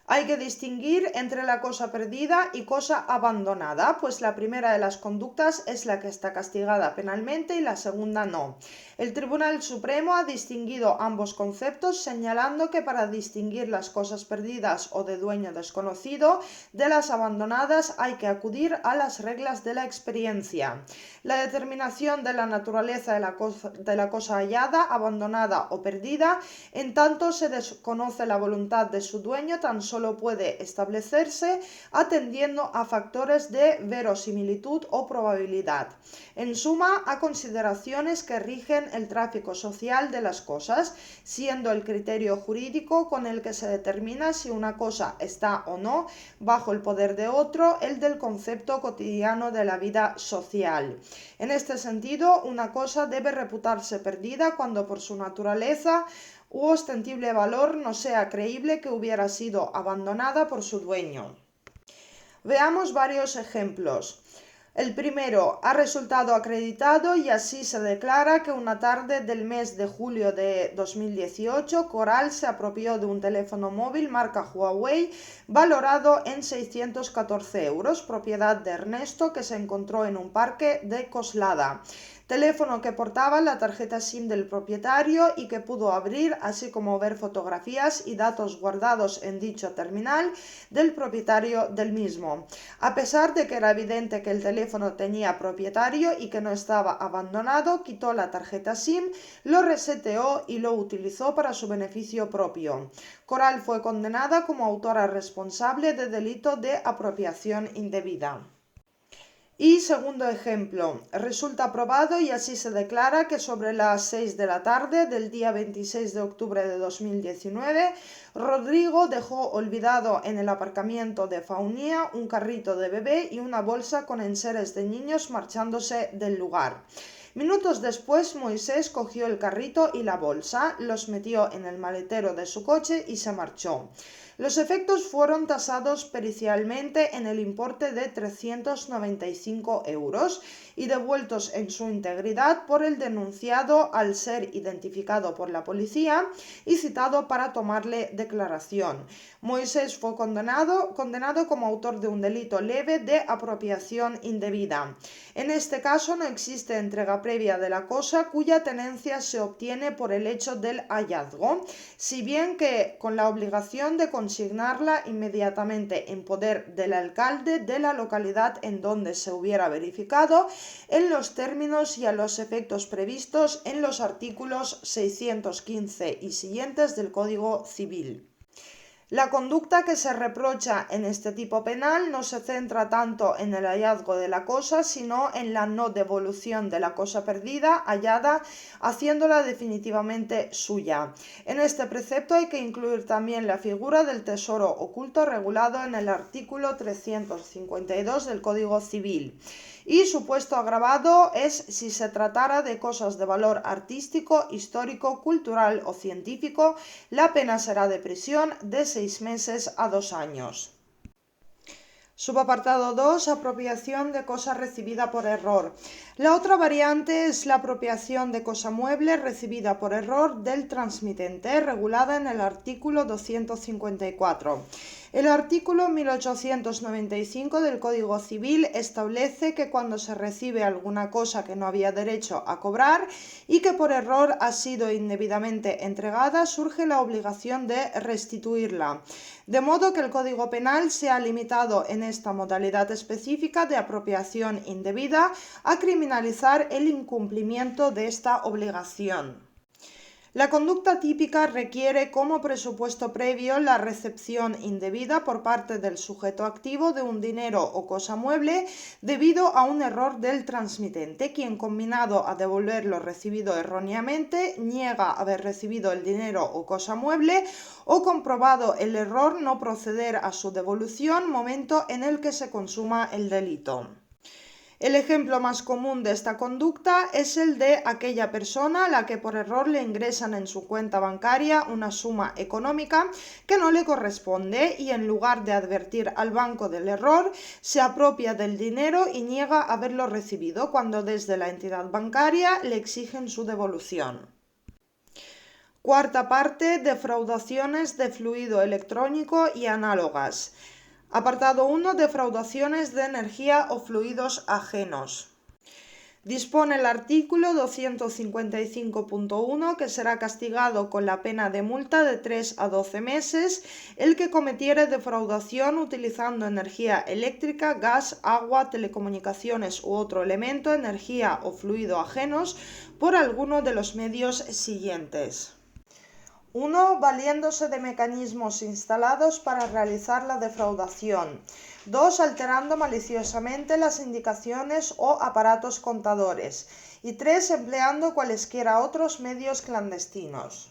Hay que distinguir entre la cosa perdida y cosa abandonada, pues la primera de las conductas es la que está castigada penalmente y la segunda no. El Tribunal Supremo ha distinguido ambos conceptos, señalando que para distinguir las cosas perdidas o de dueño desconocido de las abandonadas hay que acudir a las reglas de la experiencia. La determinación de la naturaleza de la cosa hallada, abandonada o perdida, en tanto se desconoce la voluntad de su dueño, tan solo puede establecerse atendiendo a factores de verosimilitud o probabilidad. En suma, a consideraciones que rigen el tráfico social de las cosas, siendo el criterio jurídico con el que se determina si una cosa está o no bajo el poder de otro el del concepto cotidiano de la vida social. En este sentido, una cosa debe reputarse perdida cuando por su naturaleza u ostensible valor no sea creíble que hubiera sido abandonada por su dueño. Veamos varios ejemplos. El primero ha resultado acreditado y así se declara que una tarde del mes de julio de 2018, Coral se apropió de un teléfono móvil marca Huawei valorado en 614 euros, propiedad de Ernesto, que se encontró en un parque de Coslada. Teléfono que portaba la tarjeta SIM del propietario y que pudo abrir, así como ver fotografías y datos guardados en dicho terminal del propietario del mismo. A pesar de que era evidente que el teléfono tenía propietario y que no estaba abandonado, quitó la tarjeta SIM, lo reseteó y lo utilizó para su beneficio propio. Coral fue condenada como autora responsable de delito de apropiación indebida. Y segundo ejemplo, resulta probado y así se declara que sobre las 6 de la tarde del día 26 de octubre de 2019, Rodrigo dejó olvidado en el aparcamiento de Faunía un carrito de bebé y una bolsa con enseres de niños marchándose del lugar. Minutos después, Moisés cogió el carrito y la bolsa, los metió en el maletero de su coche y se marchó. Los efectos fueron tasados pericialmente en el importe de 395 euros y devueltos en su integridad por el denunciado al ser identificado por la policía y citado para tomarle declaración. Moisés fue condenado como autor de un delito leve de apropiación indebida. En este caso no existe entrega previa de la cosa cuya tenencia se obtiene por el hecho del hallazgo, si bien que con la obligación de consignarla inmediatamente en poder del alcalde de la localidad en donde se hubiera verificado, en los términos y a los efectos previstos en los artículos 615 y siguientes del Código Civil. La conducta que se reprocha en este tipo penal no se centra tanto en el hallazgo de la cosa, sino en la no devolución de la cosa perdida, hallada, haciéndola definitivamente suya. En este precepto hay que incluir también la figura del tesoro oculto regulado en el artículo 352 del Código Civil. Y supuesto agravado es si se tratara de cosas de valor artístico, histórico, cultural o científico, la pena será de prisión de 6 meses a 2 años. Subapartado 2. Apropiación de cosa recibida por error. La otra variante es la apropiación de cosa mueble recibida por error del transmitente, regulada en el artículo 254. El artículo 1895 del Código Civil establece que cuando se recibe alguna cosa que no había derecho a cobrar y que por error ha sido indebidamente entregada, surge la obligación de restituirla. De modo que el Código Penal se ha limitado en esta modalidad específica de apropiación indebida a criminalizar el incumplimiento de esta obligación. La conducta típica requiere como presupuesto previo la recepción indebida por parte del sujeto activo de un dinero o cosa mueble debido a un error del transmitente, quien combinado a devolver lo recibido erróneamente niega haber recibido el dinero o cosa mueble o comprobado el error no proceder a su devolución, momento en el que se consuma el delito. El ejemplo más común de esta conducta es el de aquella persona a la que por error le ingresan en su cuenta bancaria una suma económica que no le corresponde y en lugar de advertir al banco del error, se apropia del dinero y niega haberlo recibido cuando desde la entidad bancaria le exigen su devolución. Cuarta parte, defraudaciones de fluido electrónico y análogas. Apartado 1. Defraudaciones de energía o fluidos ajenos. Dispone el artículo 255.1 que será castigado con la pena de multa de 3 a 12 meses el que cometiere defraudación utilizando energía eléctrica, gas, agua, telecomunicaciones u otro elemento, energía o fluido ajenos por alguno de los medios siguientes. 1. Valiéndose de mecanismos instalados para realizar la defraudación. 2. Alterando maliciosamente las indicaciones o aparatos contadores. Y 3. Empleando cualesquiera otros medios clandestinos.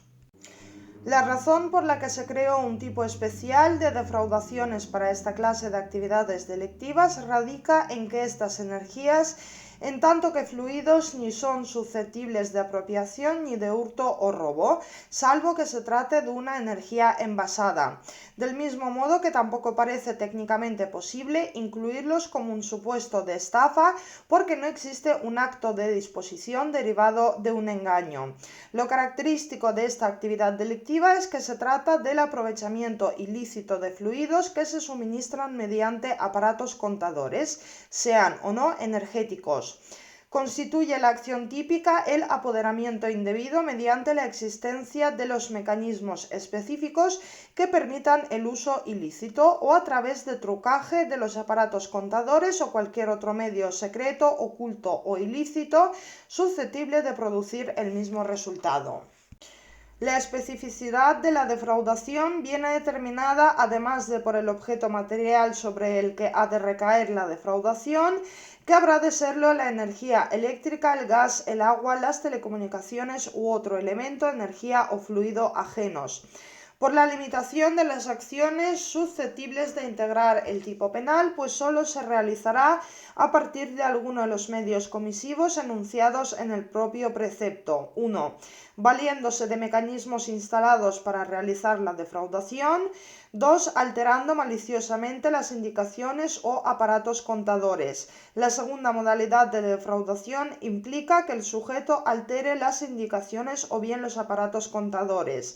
La razón por la que se creó un tipo especial de defraudaciones para esta clase de actividades delictivas radica en que estas energías en tanto que fluidos ni son susceptibles de apropiación ni de hurto o robo, salvo que se trate de una energía envasada. Del mismo modo que tampoco parece técnicamente posible incluirlos como un supuesto de estafa, porque no existe un acto de disposición derivado de un engaño. Lo característico de esta actividad delictiva es que se trata del aprovechamiento ilícito de fluidos que se suministran mediante aparatos contadores, sean o no energéticos. Constituye la acción típica el apoderamiento indebido mediante la existencia de los mecanismos específicos que permitan el uso ilícito o a través de trucaje de los aparatos contadores o cualquier otro medio secreto, oculto o ilícito susceptible de producir el mismo resultado. La especificidad de la defraudación viene determinada, además de por el objeto material sobre el que ha de recaer la defraudación, que habrá de serlo la energía eléctrica, el gas, el agua, las telecomunicaciones u otro elemento, energía o fluido ajenos. Por la limitación de las acciones susceptibles de integrar el tipo penal, pues solo se realizará a partir de alguno de los medios comisivos enunciados en el propio precepto. 1. Valiéndose de mecanismos instalados para realizar la defraudación. 2. Alterando maliciosamente las indicaciones o aparatos contadores. La segunda modalidad de defraudación implica que el sujeto altere las indicaciones o bien los aparatos contadores.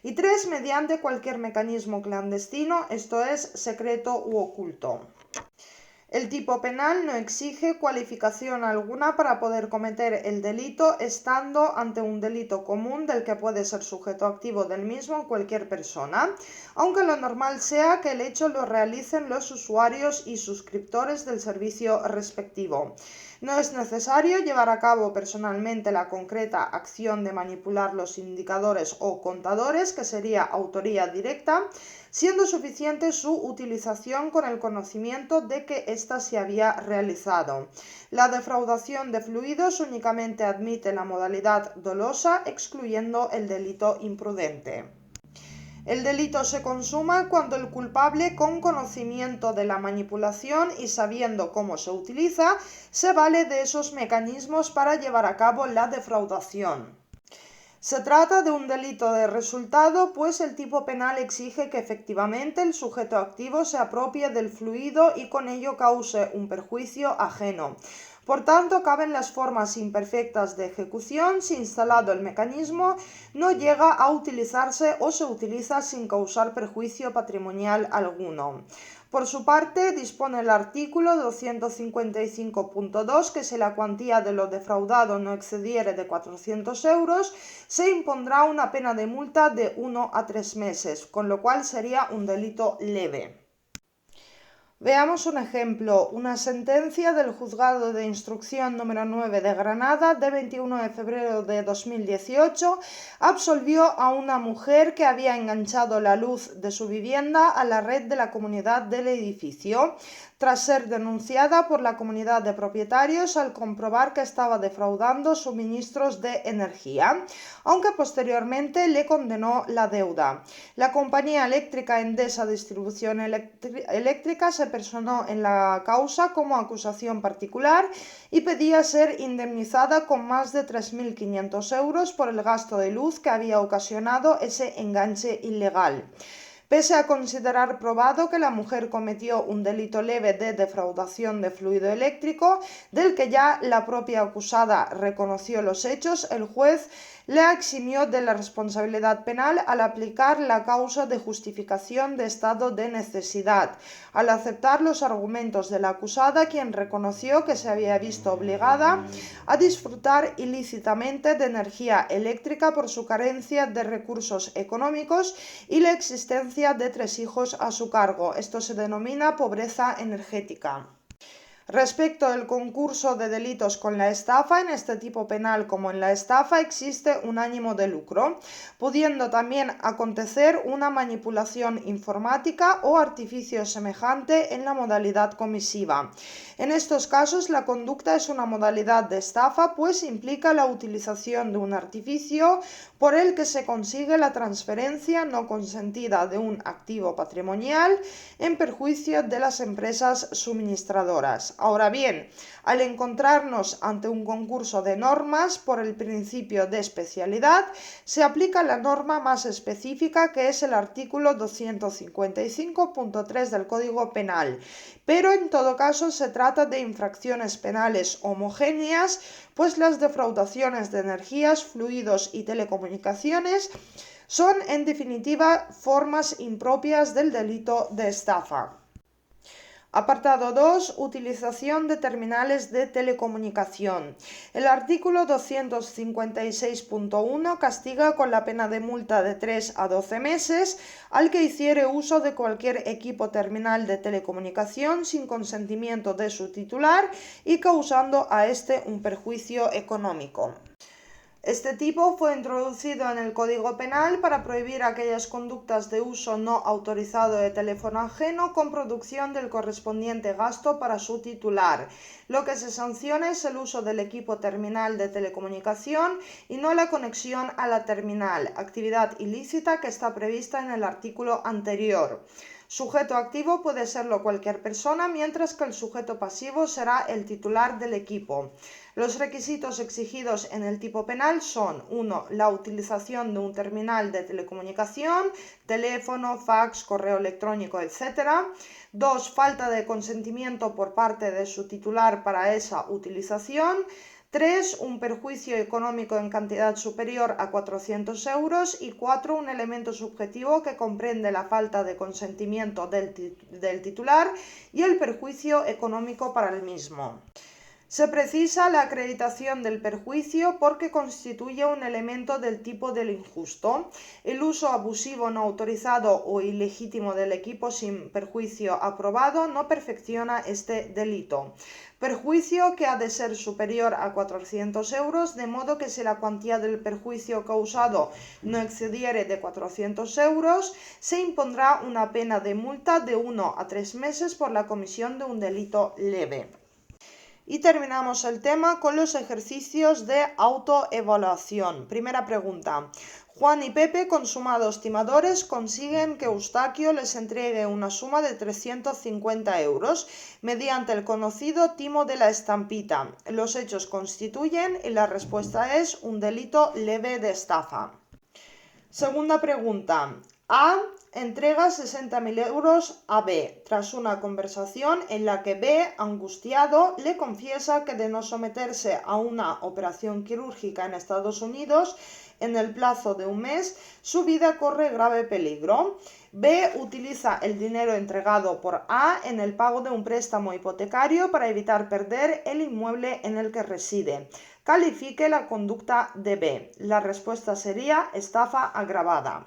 Y 3. Mediante cualquier mecanismo clandestino, esto es, secreto u oculto. El tipo penal no exige cualificación alguna para poder cometer el delito, estando ante un delito común del que puede ser sujeto activo del mismo cualquier persona, aunque lo normal sea que el hecho lo realicen los usuarios y suscriptores del servicio respectivo. No es necesario llevar a cabo personalmente la concreta acción de manipular los indicadores o contadores, que sería autoría directa, siendo suficiente su utilización con el conocimiento de que ésta se había realizado. La defraudación de fluidos únicamente admite la modalidad dolosa, excluyendo el delito imprudente. El delito se consuma cuando el culpable, con conocimiento de la manipulación y sabiendo cómo se utiliza, se vale de esos mecanismos para llevar a cabo la defraudación. Se trata de un delito de resultado, pues el tipo penal exige que efectivamente el sujeto activo se apropie del fluido y con ello cause un perjuicio ajeno. Por tanto, caben las formas imperfectas de ejecución si instalado el mecanismo no llega a utilizarse o se utiliza sin causar perjuicio patrimonial alguno. Por su parte, dispone el artículo 255.2 que si la cuantía de lo defraudado no excediere de 400 euros, se impondrá una pena de multa de 1 a 3 meses, con lo cual sería un delito leve. Veamos un ejemplo. Una sentencia del Juzgado de Instrucción número 9 de Granada de 21 de febrero de 2018 absolvió a una mujer que había enganchado la luz de su vivienda a la red de la comunidad del edificio, tras ser denunciada por la comunidad de propietarios al comprobar que estaba defraudando suministros de energía, aunque posteriormente le condenó la deuda. La compañía eléctrica Endesa Distribución Eléctrica se personó en la causa como acusación particular y pedía ser indemnizada con más de 3.500 euros por el gasto de luz que había ocasionado ese enganche ilegal. Pese a considerar probado que la mujer cometió un delito leve de defraudación de fluido eléctrico, del que ya la propia acusada reconoció los hechos, el juez la eximió de la responsabilidad penal al aplicar la causa de justificación de estado de necesidad, al aceptar los argumentos de la acusada, quien reconoció que se había visto obligada a disfrutar ilícitamente de energía eléctrica por su carencia de recursos económicos y la existencia de 3 hijos a su cargo. Esto se denomina pobreza energética. Respecto del concurso de delitos con la estafa, en este tipo penal como en la estafa existe un ánimo de lucro, pudiendo también acontecer una manipulación informática o artificio semejante en la modalidad comisiva. En estos casos la conducta es una modalidad de estafa, pues implica la utilización de un artificio por el que se consigue la transferencia no consentida de un activo patrimonial en perjuicio de las empresas suministradoras. Ahora bien, al encontrarnos ante un concurso de normas por el principio de especialidad, se aplica la norma más específica, que es el artículo 255.3 del Código Penal, pero en todo caso se trata de infracciones penales homogéneas, pues las defraudaciones de energías, fluidos y telecomunicaciones son en definitiva formas impropias del delito de estafa. Apartado 2. Utilización de terminales de telecomunicación. El artículo 256.1 castiga con la pena de multa de 3 a 12 meses al que hiciere uso de cualquier equipo terminal de telecomunicación sin consentimiento de su titular y causando a éste un perjuicio económico. Este tipo fue introducido en el Código Penal para prohibir aquellas conductas de uso no autorizado de teléfono ajeno con producción del correspondiente gasto para su titular. Lo que se sanciona es el uso del equipo terminal de telecomunicación y no la conexión a la terminal, actividad ilícita que está prevista en el artículo anterior. Sujeto activo puede serlo cualquier persona, mientras que el sujeto pasivo será el titular del equipo. Los requisitos exigidos en el tipo penal son: 1. La utilización de un terminal de telecomunicación, teléfono, fax, correo electrónico, etc. 2. Falta de consentimiento por parte de su titular para esa utilización. 3. Un perjuicio económico en cantidad superior a 400 euros. Y 4. Un elemento subjetivo que comprende la falta de consentimiento del titular y el perjuicio económico para el mismo. Se precisa la acreditación del perjuicio porque constituye un elemento del tipo del injusto. El uso abusivo no autorizado o ilegítimo del equipo sin perjuicio aprobado no perfecciona este delito. Perjuicio que ha de ser superior a 400 euros, de modo que si la cuantía del perjuicio causado no excediere de 400 euros, se impondrá una pena de multa de 1 a 3 meses por la comisión de un delito leve. Y terminamos el tema con los ejercicios de autoevaluación. Primera pregunta. Juan y Pepe, consumados timadores, consiguen que Eustaquio les entregue una suma de 350 euros mediante el conocido timo de la estampita. Los hechos constituyen, y la respuesta es, un delito leve de estafa. Segunda pregunta. A entrega 60.000 euros a B, tras una conversación en la que B, angustiado, le confiesa que de no someterse a una operación quirúrgica en Estados Unidos en el plazo de un mes, su vida corre grave peligro. B utiliza el dinero entregado por A en el pago de un préstamo hipotecario para evitar perder el inmueble en el que reside. Califique la conducta de B. La respuesta sería estafa agravada.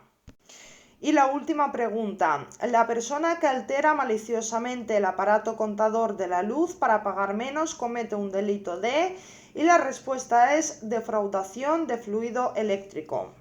Y la última pregunta. La persona que altera maliciosamente el aparato contador de la luz para pagar menos comete un delito de... Y la respuesta es defraudación de fluido eléctrico.